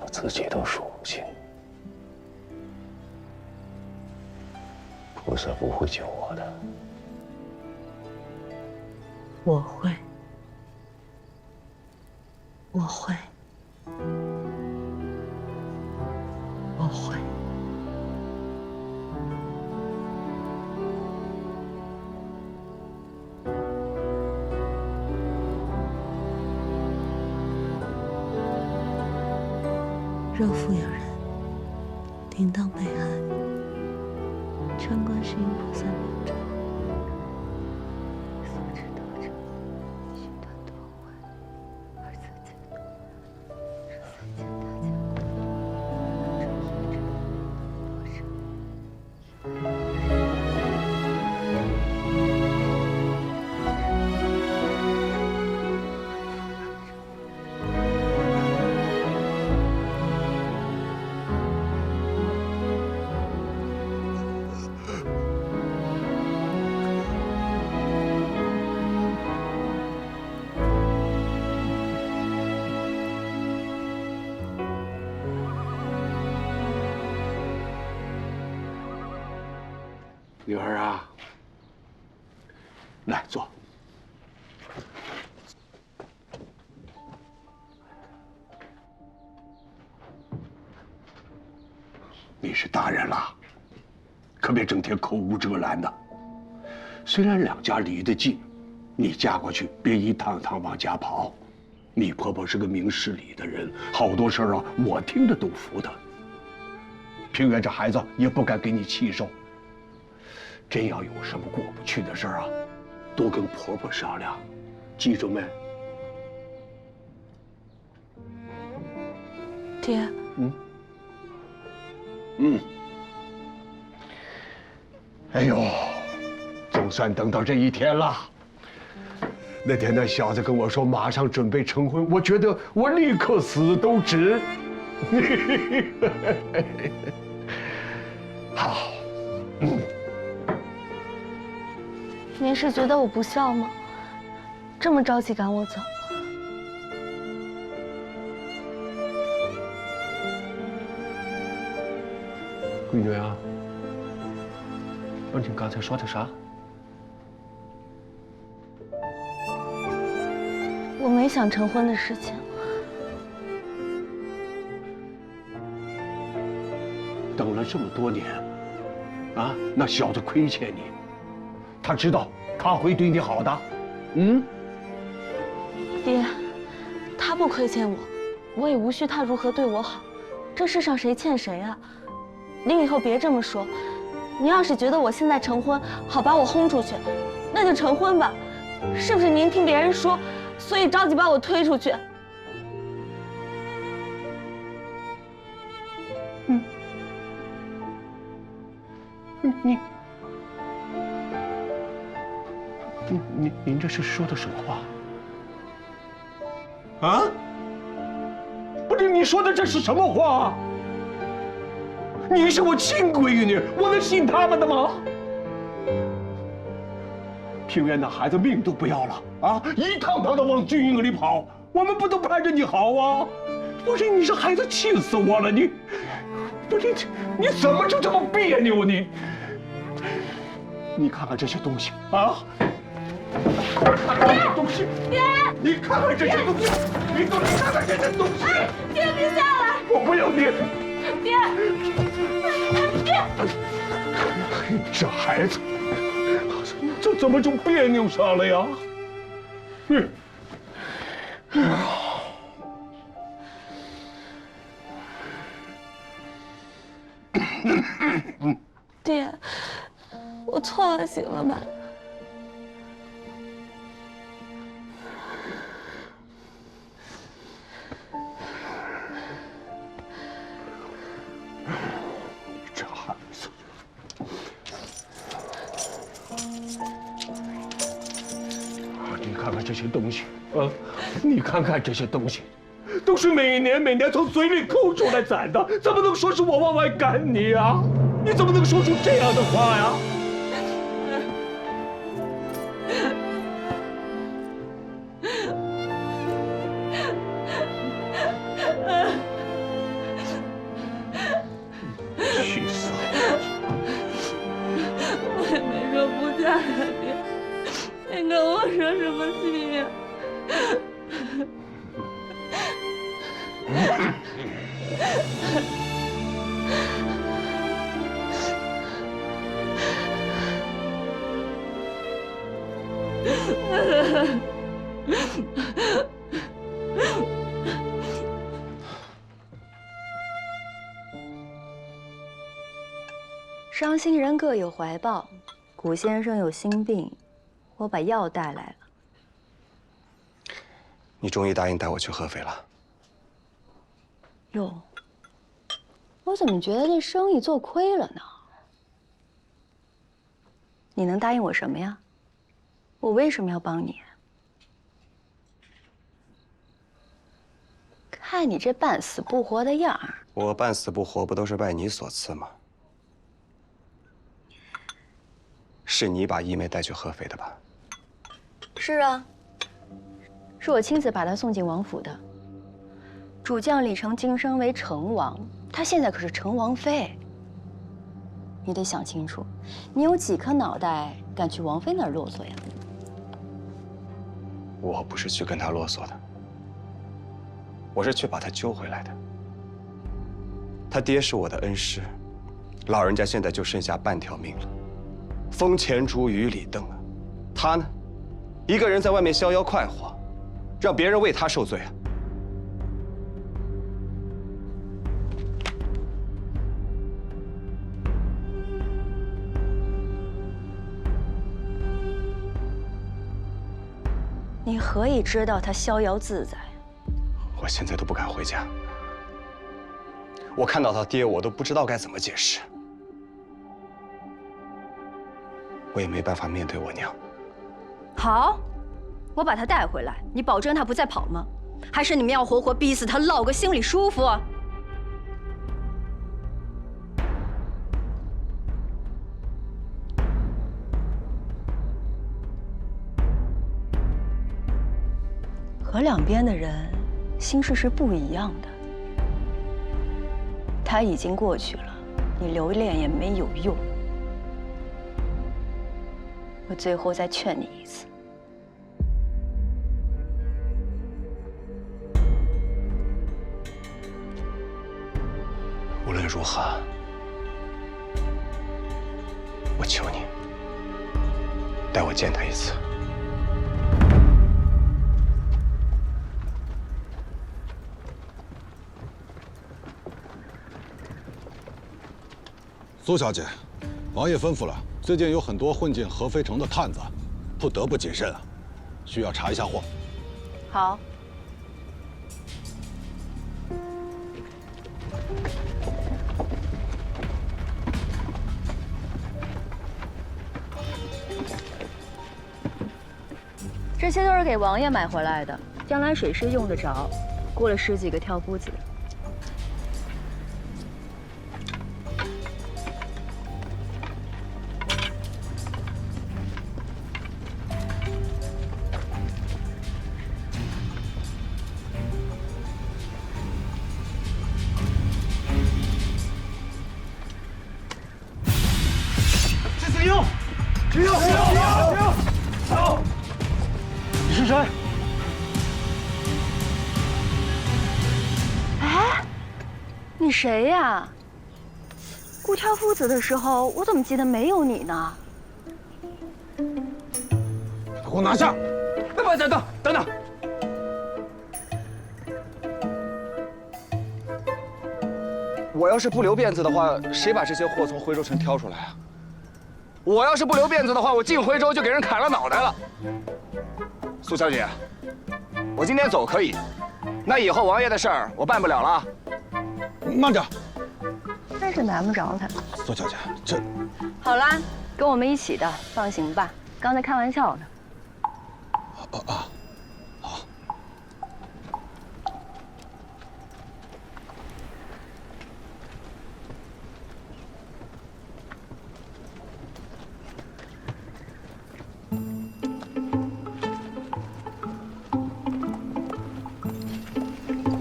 我自己都数不清。菩萨不会救我的。我会，我会，我会。若复有人铃铛被害，称观世音菩萨名咒，所至道成，须断多坏，而自解脱。是三千大家多生。女儿啊，来坐。你是大人了，可别整天口无遮拦的。虽然两家离得近，你嫁过去别一趟趟往家跑，你婆婆是个明事理的人，好多事儿啊，我听着都服的。平原这孩子也不敢给你气受。真要有什么过不去的事儿啊，多跟婆婆商量，记住没？爹。哎呦，总算等到这一天了。那天那小子跟我说马上准备成婚，我觉得我立刻死都值。好，您是觉得我不孝吗？这么着急赶我走？闺女啊，你刚才说的啥？我没想成婚的事情。等了这么多年，啊，那小子亏欠你，他知道他会对你好的，爹，他不亏欠我，我也无需他如何对我好。这世上谁欠谁啊？您以后别这么说。您要是觉得我现在成婚好把我轰出去，那就成婚吧。是不是您听别人说，所以着急把我推出去？您这是说的什么话？啊？不是，你说的这是什么话？你是我亲闺女，我能信他们的吗？平原那孩子命都不要了啊，一趟趟的往军营里跑，我们不都盼着你好啊？不是，你这孩子气死我了！你，不是你怎么就这么别扭？你看看这些东西啊！看看这些东西，爹，你看看这些东西，你看看这些东西。爹，别下来！我不要你。爹，爹！这孩子，这怎么就别扭上了呀？爹，我错了，行了吧？这孩子，你看看这些东西啊！你看看这些东西，都是每年从嘴里抠出来攒的，怎么能说是我往外赶你啊？你怎么能说出这样的话呀？气死我了！我也没说不嫁呀，爹，你跟我说什么心呀？伤心人各有怀抱，古先生有心病，我把药带来了。你终于答应带我去合肥了。哟，我怎么觉得这生意做亏了呢？你能答应我什么呀？我为什么要帮你？看你这半死不活的样儿，我半死不活，不都是拜你所赐吗？是你把一梅带去合肥的吧？是啊，是我亲自把她送进王府的。主将李成晋升为成王，她现在可是成王妃。你得想清楚，你有几颗脑袋敢去王妃那儿啰嗦呀？我不是去跟她啰嗦的，我是去把她救回来的。她爹是我的恩师，老人家现在就剩下半条命了。风前烛雨里灯啊，他呢，一个人在外面逍遥快活，让别人为他受罪啊！你何以知道他逍遥自在？我现在都不敢回家。我看到他爹，我都不知道该怎么解释。我也没办法面对我娘。好，我把他带回来，你保证他不再跑吗？还是你们要活活逼死他，落个心里舒服？河两边的人心事是不一样的。他已经过去了，你留恋也没有用。我最后再劝你一次。无论如何，我求你带我见他一次。苏小姐，王爷吩咐了，最近有很多混进合肥城的探子，不得不谨慎啊，需要查一下货。好。这些都是给王爷买回来的，将来水师用得着。雇了10几个挑夫子。是子英，子英，走！你是谁？哎，你谁呀？雇挑夫子的时候，我怎么记得没有你呢？给我拿下！不，等等！我要是不留辫子的话，谁把这些货从徽州城挑出来啊？我要是不留辫子的话，我进徽州就给人砍了脑袋了。苏小姐，我今天走可以，那以后王爷的事儿我办不了了。慢着，真是难不着他。苏小姐，这……好啦，跟我们一起的，放行吧。刚才开玩笑呢。好。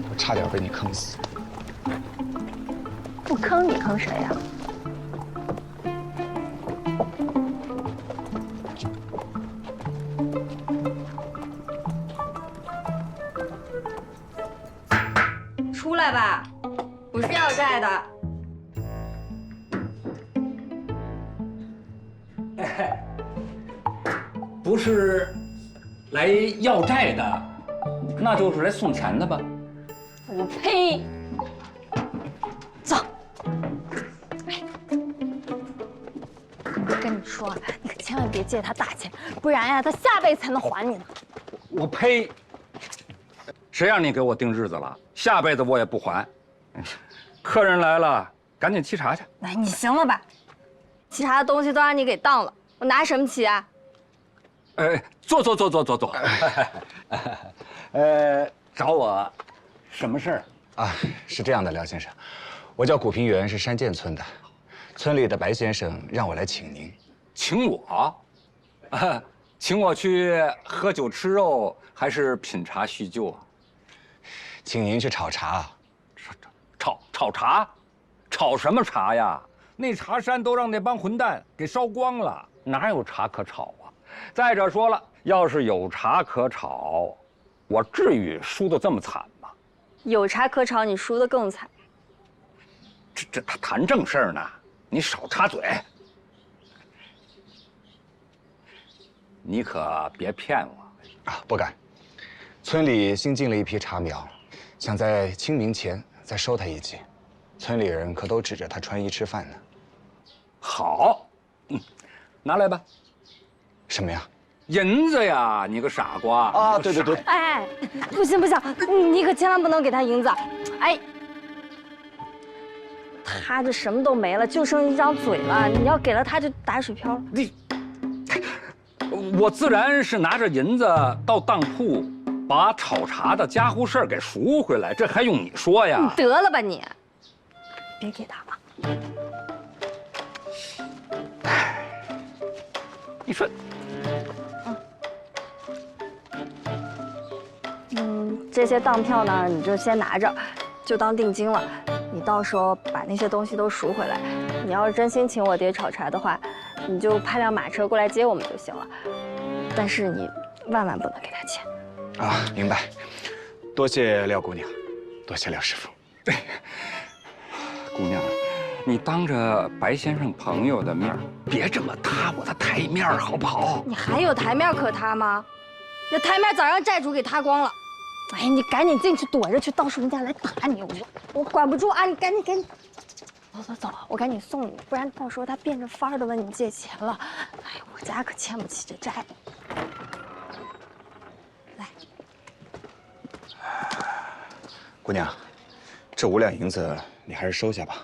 我差点被你坑死。不坑你坑谁呀？出来吧，不是要债的。不是来要债的，那就是来送钱的吧？我呸！走。我跟你说，你可千万别借他大钱，不然呀，他下辈子才能还你呢。我呸！谁让你给我定日子了？下辈子我也不还。客人来了，赶紧沏茶去。哎，你行了吧？沏茶的东西都让你给当了，我拿什么沏啊？坐。找我什么事儿啊？是这样的，廖先生，我叫谷平原，是山涧村的。村里的白先生让我来请您。请我？请我去喝酒吃肉，还是品茶叙旧啊？请您去炒茶。炒茶？炒什么茶呀？那茶山都让那帮混蛋给烧光了，哪有茶可炒啊？再者说了，要是有茶可炒，我至于输得这么惨吗？有茶可炒，你输得更惨。这谈正事儿呢，你少插嘴。你可别骗我啊！不敢。村里新进了一批茶苗，想在清明前再收他一季。村里人可都指着他穿衣吃饭呢。好，拿来吧。什么呀？银子呀，你个傻瓜！啊，对对对。哎，不行不行，你可千万不能给他银子。哎，他这什么都没了，就剩一张嘴了。你要给了他，就打水漂了。我自然是拿着银子到当铺，把炒茶的家伙事儿给赎回来，这还用你说呀？你得了吧你，别给他了。你说，这些当票呢，你就先拿着，就当定金了。你到时候把那些东西都赎回来。你要是真心请我爹炒茶的话，你就派辆马车过来接我们就行了。但是你万万不能给他钱。啊，明白。多谢廖姑娘，多谢廖师傅。姑娘，你当着白先生朋友的面，别这么塌我的台面好不好？你还有台面可塌吗？那台面早让债主给塌光了。哎，你赶紧进去躲着去，到时候人家来打你，我管不住啊！你赶紧，走，我赶紧送你，不然到时候他变着法儿的问你借钱了。哎，我家可欠不起这债。来，姑娘，这5两银子你还是收下吧。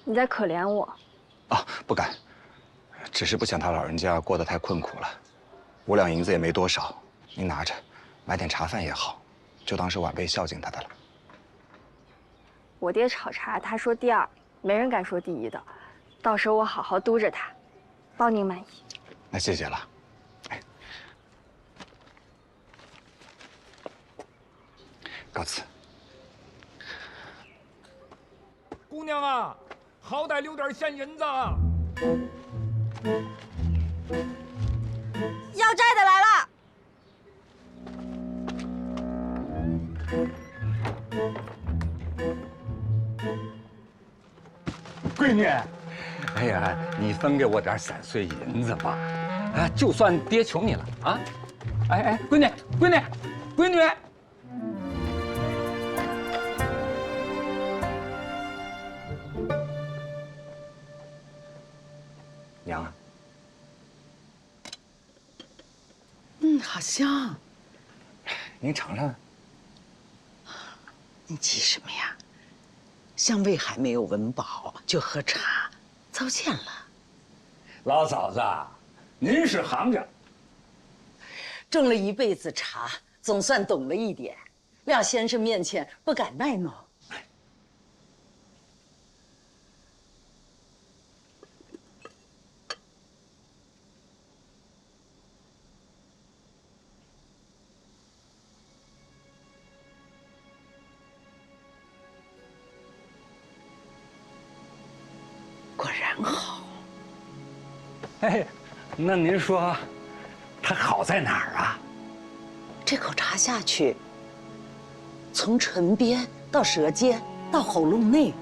你在可怜我？啊，不敢，只是不想他老人家过得太困苦了。5两银子也没多少，您拿着，买点茶饭也好，就当是晚辈孝敬他的了。我爹炒茶，他说第2，没人敢说第1的。到时候我好好督着他，包您满意。那谢谢了。哎，告辞。姑娘啊，好歹留点现银子。要债的来了。闺女，哎呀，你分给我点散碎银子吧，啊，就算爹求你了啊！哎，闺女，娘啊，好香。您尝尝。你急什么呀？香味还没有闻饱就喝茶，糟践了。老嫂子，您是行家，种了一辈子茶，总算懂了一点。廖先生面前不敢卖弄。果然好。哎，那您说，它好在哪儿啊？这口茶下去，从唇边到舌尖到喉咙内，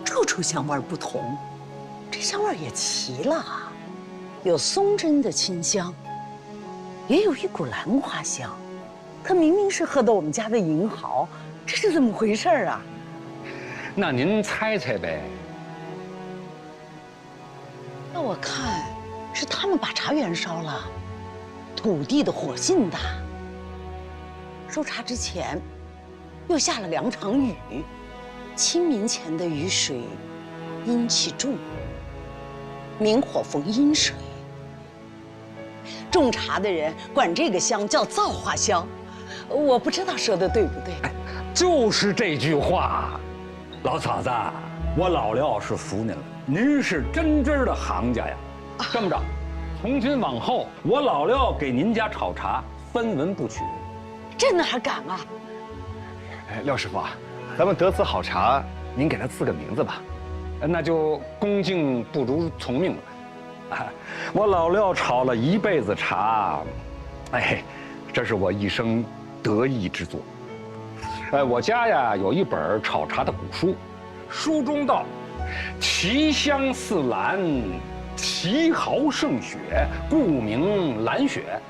处处香味不同。这香味也奇了，有松针的清香，也有一股兰花香。它明明是喝的我们家的银毫，这是怎么回事啊？那您猜猜呗。那我看是他们把茶园烧了，土地的火性大。收茶之前，又下了2场雨，清明前的雨水阴气重，明火逢阴水。种茶的人管这个香叫造化香，我不知道说的对不对。就是这句话，老嫂子，我老廖是服您了。您是真真的行家呀！这么着，从今往后，我老廖给您家炒茶分文不取。这哪敢啊！哎，廖师傅啊，咱们得此好茶，您给他赐个名字吧。那就恭敬不如从命了。啊，我老廖炒了一辈子茶，哎，这是我一生得意之作。我家呀有一本炒茶的古书，书中道：奇香似兰，奇豪胜雪，故名蓝雪。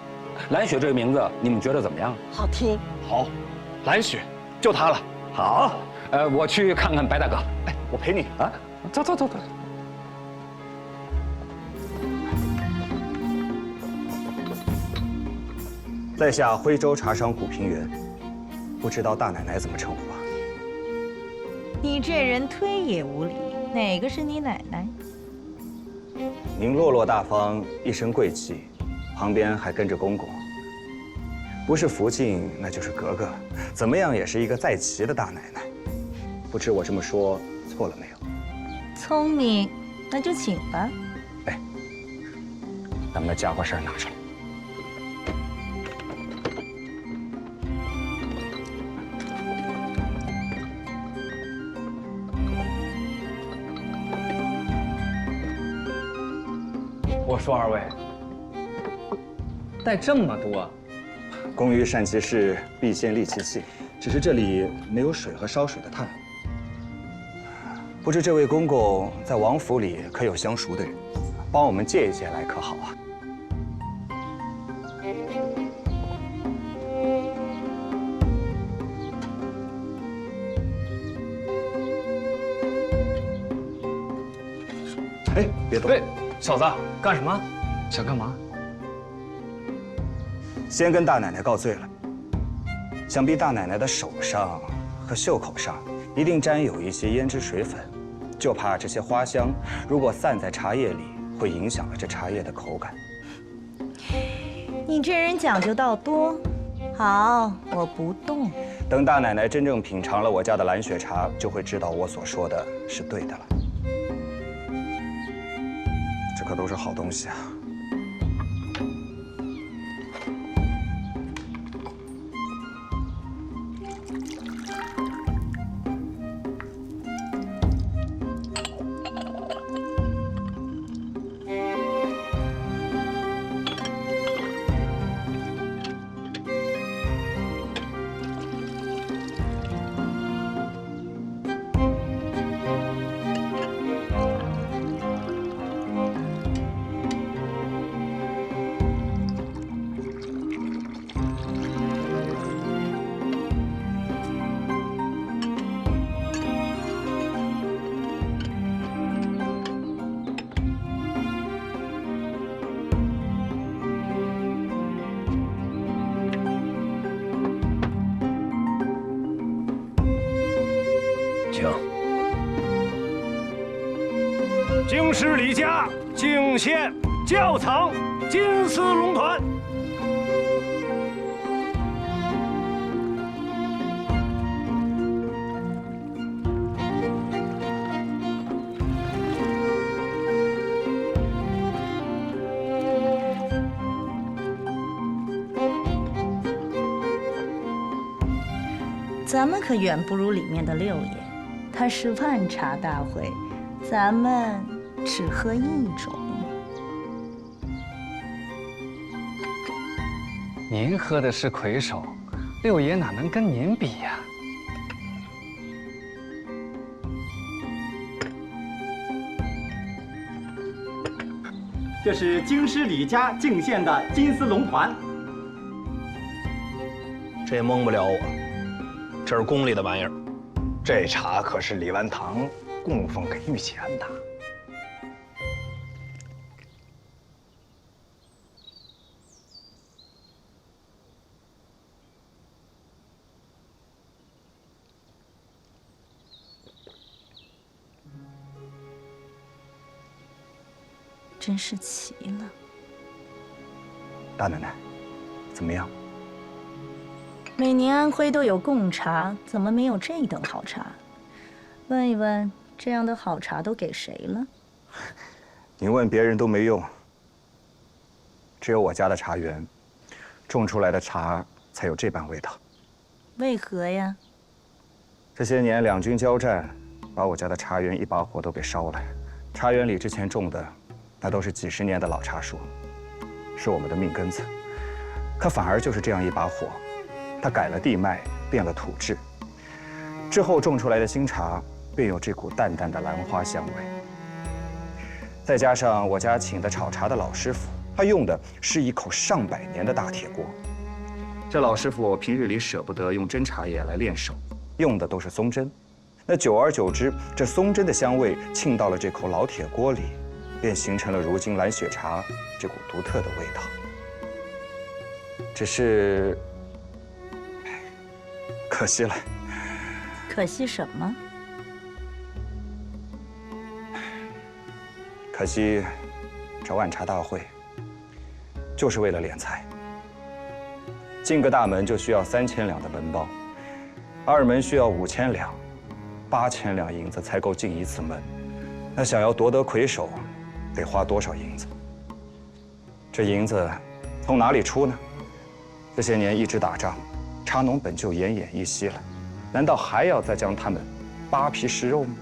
蓝雪这个名字，你们觉得怎么样？好听。好，蓝雪就它了。好，我去看看白大哥。哎，我陪你啊，走走走走。在下徽州茶商古平原，不知道大奶奶怎么称呼啊？你这人忒也无礼，哪个是你奶奶？您落落大方，一身贵气，旁边还跟着公公，不是福晋，那就是格格，怎么样也是一个在齐的大奶奶。不知我这么说错了没有？聪明，那就请吧。哎，咱们的家伙事儿拿出来。我说二位，带这么多，工欲善其事，必先利其器。只是这里没有水和烧水的炭。不知这位公公在王府里可有相熟的人，帮我们借一借来可好啊？哎，别动！喂，小子，干什么？想干嘛？先跟大奶奶告罪了。想必大奶奶的手上和袖口上一定沾有一些胭脂水粉，就怕这些花香如果散在茶叶里，会影响了这茶叶的口感。你这人讲究到多。好，我不动。等大奶奶真正品尝了我家的蓝雪茶，就会知道我所说的是对的了。这可都是好东西啊！京师李家敬献窖藏金丝龙团。咱们可远不如里面的六爷，他是万茶大会，咱们只喝一种。您喝的是魁首，六爷哪能跟您比呀？这是京师李家敬献的金丝龙团。这蒙不了我，这是宫里的玩意儿。这茶可是李万堂供奉给御前的。真是奇了。大奶奶，怎么样？每年安徽都有贡茶，怎么没有这等好茶？问一问，这样的好茶都给谁了？您问别人都没用，只有我家的茶园种出来的茶才有这般味道。为何呀？这些年两军交战，把我家的茶园一把火都给烧了。茶园里之前种的，那都是几十年的老茶树，是我们的命根子。可反而就是这样一把火，它改了地脉，变了土质，之后种出来的新茶便有这股淡淡的兰花香味。再加上我家请的炒茶的老师傅，他用的是一口上百年的大铁锅。这老师傅平日里舍不得用真茶叶来练手，用的都是松针。那久而久之，这松针的香味沁到了这口老铁锅里，便形成了如今蓝雪茶这股独特的味道。只是，可惜了。可惜什么？可惜，这万茶大会就是为了敛财。进个大门就需要3000两的门包，二门需要5000两，8000两银子才够进一次门。那想要夺得魁首，得花多少银子？这银子从哪里出呢？这些年一直打仗，茶农本就奄奄一息了，难道还要再将他们扒皮食肉吗？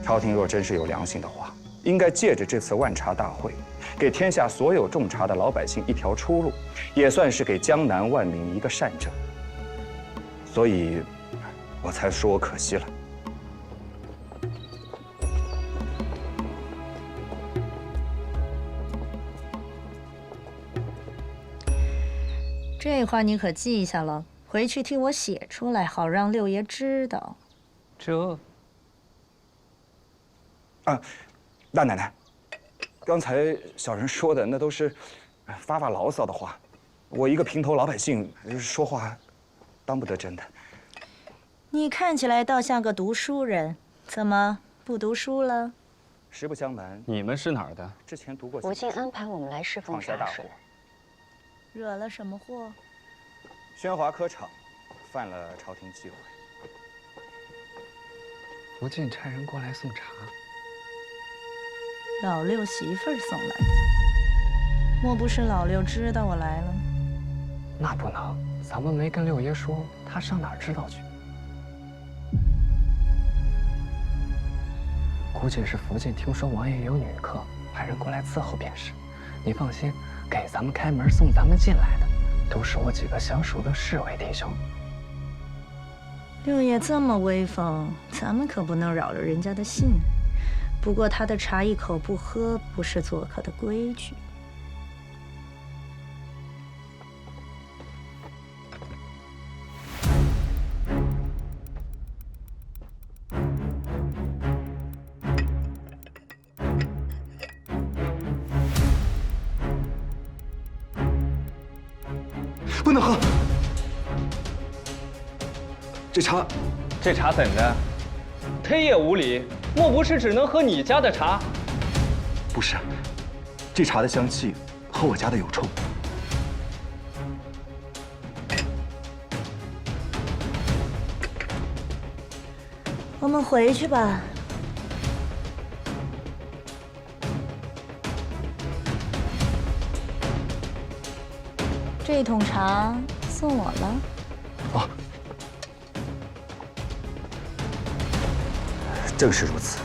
朝廷若真是有良心的话，应该借着这次万茶大会，给天下所有种茶的老百姓一条出路，也算是给江南万民一个善政。所以，我才说可惜了。这话你可记下了，回去替我写出来，好让六爷知道。这……啊，大奶奶，刚才小人说的那都是发牢骚的话，我一个平头老百姓说话当不得真的。你看起来倒像个读书人，怎么不读书了？实不相瞒，你们是哪儿的？之前读过。国靖安排我们来侍奉茶水。惹了什么祸？宣华科场犯了朝廷忌讳。福晋差人过来送茶。老六媳妇儿送来的，莫不是老六知道我来了？那不能，咱们没跟六爷说，他上哪儿知道去？估计是福晋听说王爷有女客，派人过来伺候便是。你放心，给咱们开门送咱们进来的，都是我几个相熟的侍卫弟兄。六爷这么威风，咱们可不能扰了人家的兴。不过他的茶一口不喝，不是做客的规矩。不能喝！这茶怎的？忒也无礼！莫不是只能喝你家的茶？不是，这茶的香气和我家的有冲。我们回去吧。这桶茶送我了。哦，正是如此。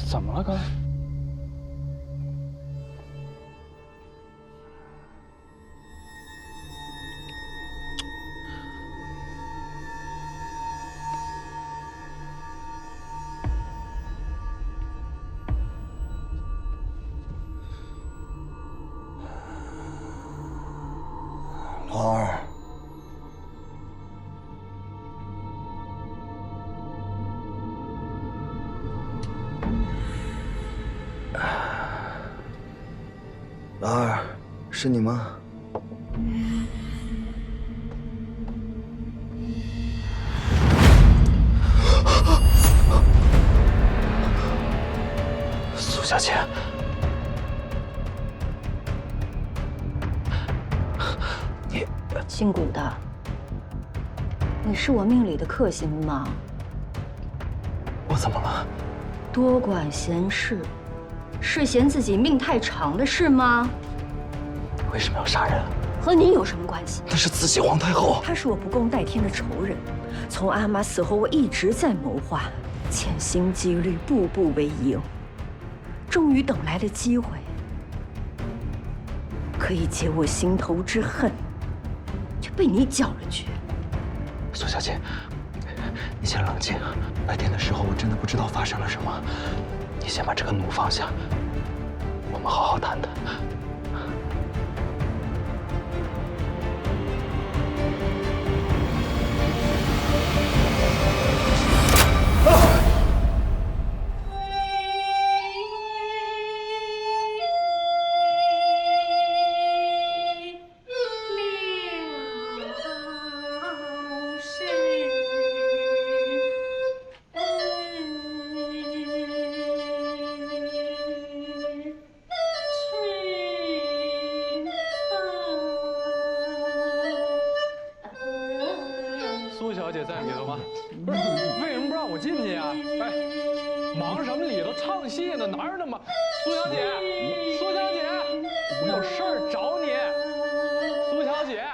怎么了，哥？老二，老二，是你吗？苏小姐，你姓古的，你是我命里的克星吗？我怎么了？多管闲事。是嫌自己命太长的事吗？为什么要杀人？和你有什么关系？那是慈禧皇太后，她是我不共戴天的仇人。从阿玛死后，我一直在谋划，潜心积虑，步步为营，终于等来了机会，可以解我心头之恨，却被你搅了局。苏小姐，你先冷静。白天的时候，我真的不知道发生了什么。你先把这个弩放下，我们好好谈谈。苏小姐在里头吗？不是，为什么不让我进去啊？哎，忙什么里头唱戏呢？哪有那么……苏小姐，苏小姐，我有事儿找你。苏小姐，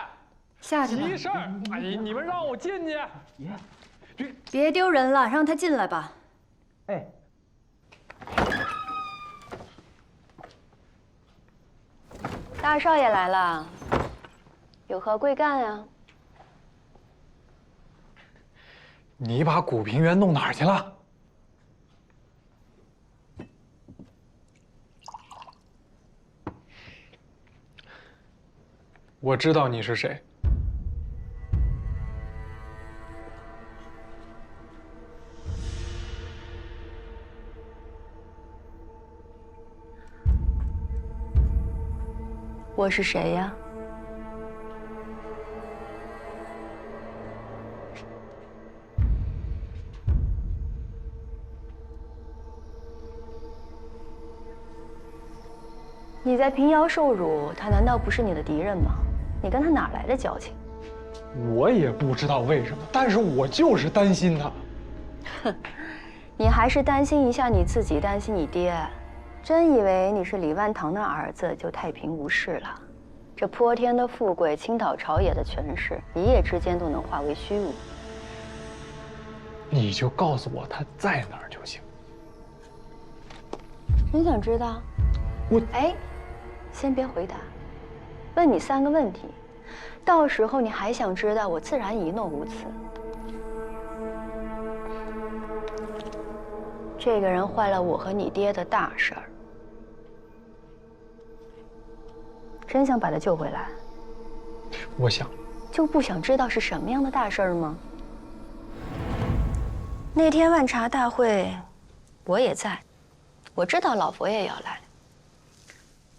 下去吧。急事儿！哎，你们让我进去。别丢人了，让他进来吧。哎，大少爷来了，有何贵干呀？你把古平原弄哪儿去了？我知道你是谁。我是谁呀？你在平遥受辱，他难道不是你的敌人吗？你跟他哪来的交情？我也不知道为什么，但是我就是担心他。哼，你还是担心一下你自己，担心你爹。真以为你是李万堂的儿子就太平无事了？这泼天的富贵、倾倒朝野的权势，一夜之间都能化为虚无。你就告诉我他在哪儿就行。真想知道？哎，先别回答，问你3个问题，到时候你还想知道，我自然一诺无辞。这个人坏了我和你爹的大事儿，真想把他救回来？我想。就不想知道是什么样的大事儿吗？那天万茶大会，我也在，我知道老佛爷要来，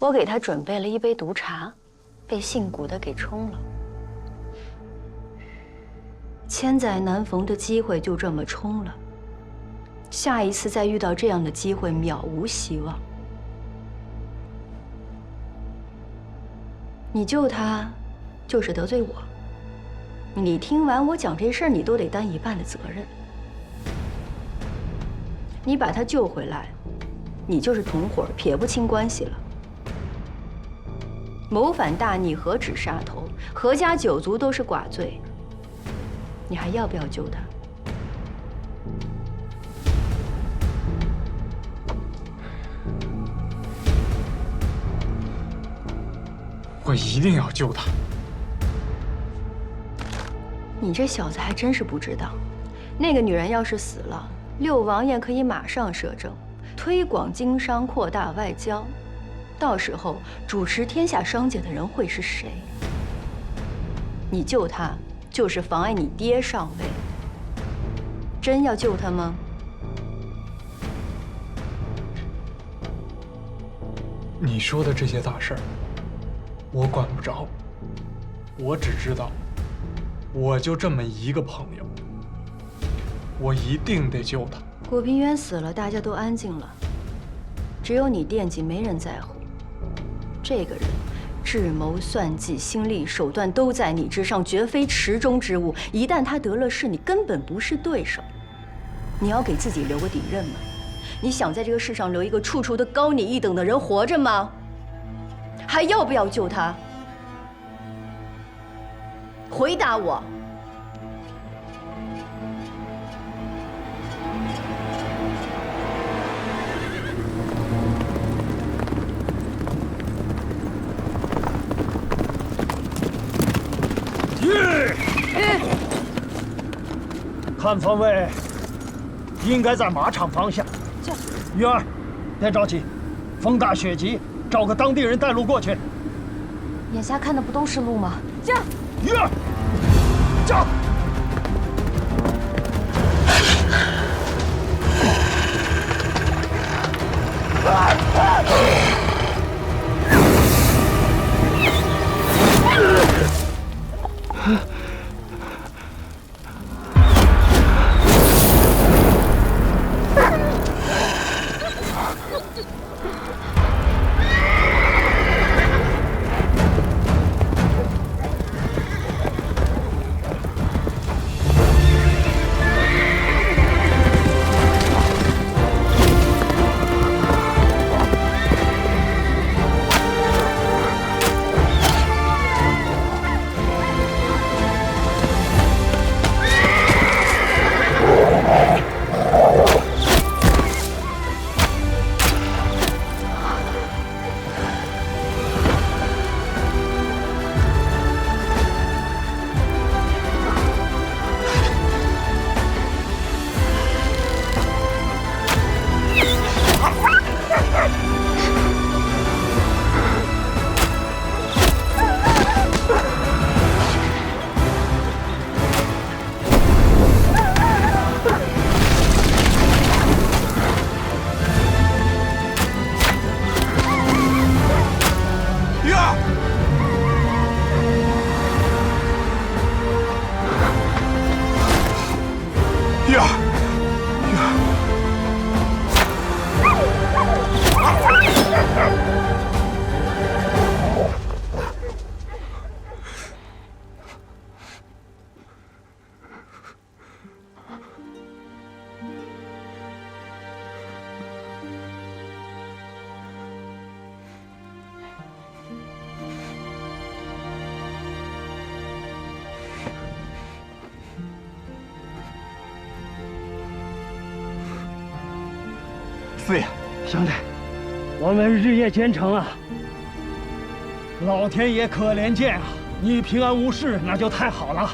我给他准备了一杯毒茶，被姓古的给冲了。千载难逢的机会就这么冲了，下一次再遇到这样的机会，渺无希望。你救他，就是得罪我。你听完我讲这事儿，你都得担一半的责任。你把他救回来，你就是同伙，撇不清关系了。谋反大逆，何止杀头，何家9族都是寡罪。你还要不要救他？我一定要救他。你这小子还真是不知道，那个女人要是死了，6王爷可以马上摄政，推广经商，扩大外交。到时候主持天下商界的人会是谁？你救他，就是妨碍你爹上位。真要救他吗？你说的这些大事儿，我管不着。我只知道，我就这么一个朋友，我一定得救他。古平原死了，大家都安静了，只有你惦记，没人在乎。这个人智谋算计、心力手段都在你之上，绝非池中之物。一旦他得了势，你根本不是对手。你要给自己留个底任吗？你想在这个世上留一个处处都高你一等的人活着吗？还要不要救他？回答我。看方位，应该在马场方向。玉儿，别着急，风大雪急，找个当地人带路过去。眼下看的不都是路吗？驾！玉儿，驾！四爷，兄弟，我们日夜兼程啊，老天爷可怜见啊！你平安无事，那就太好了。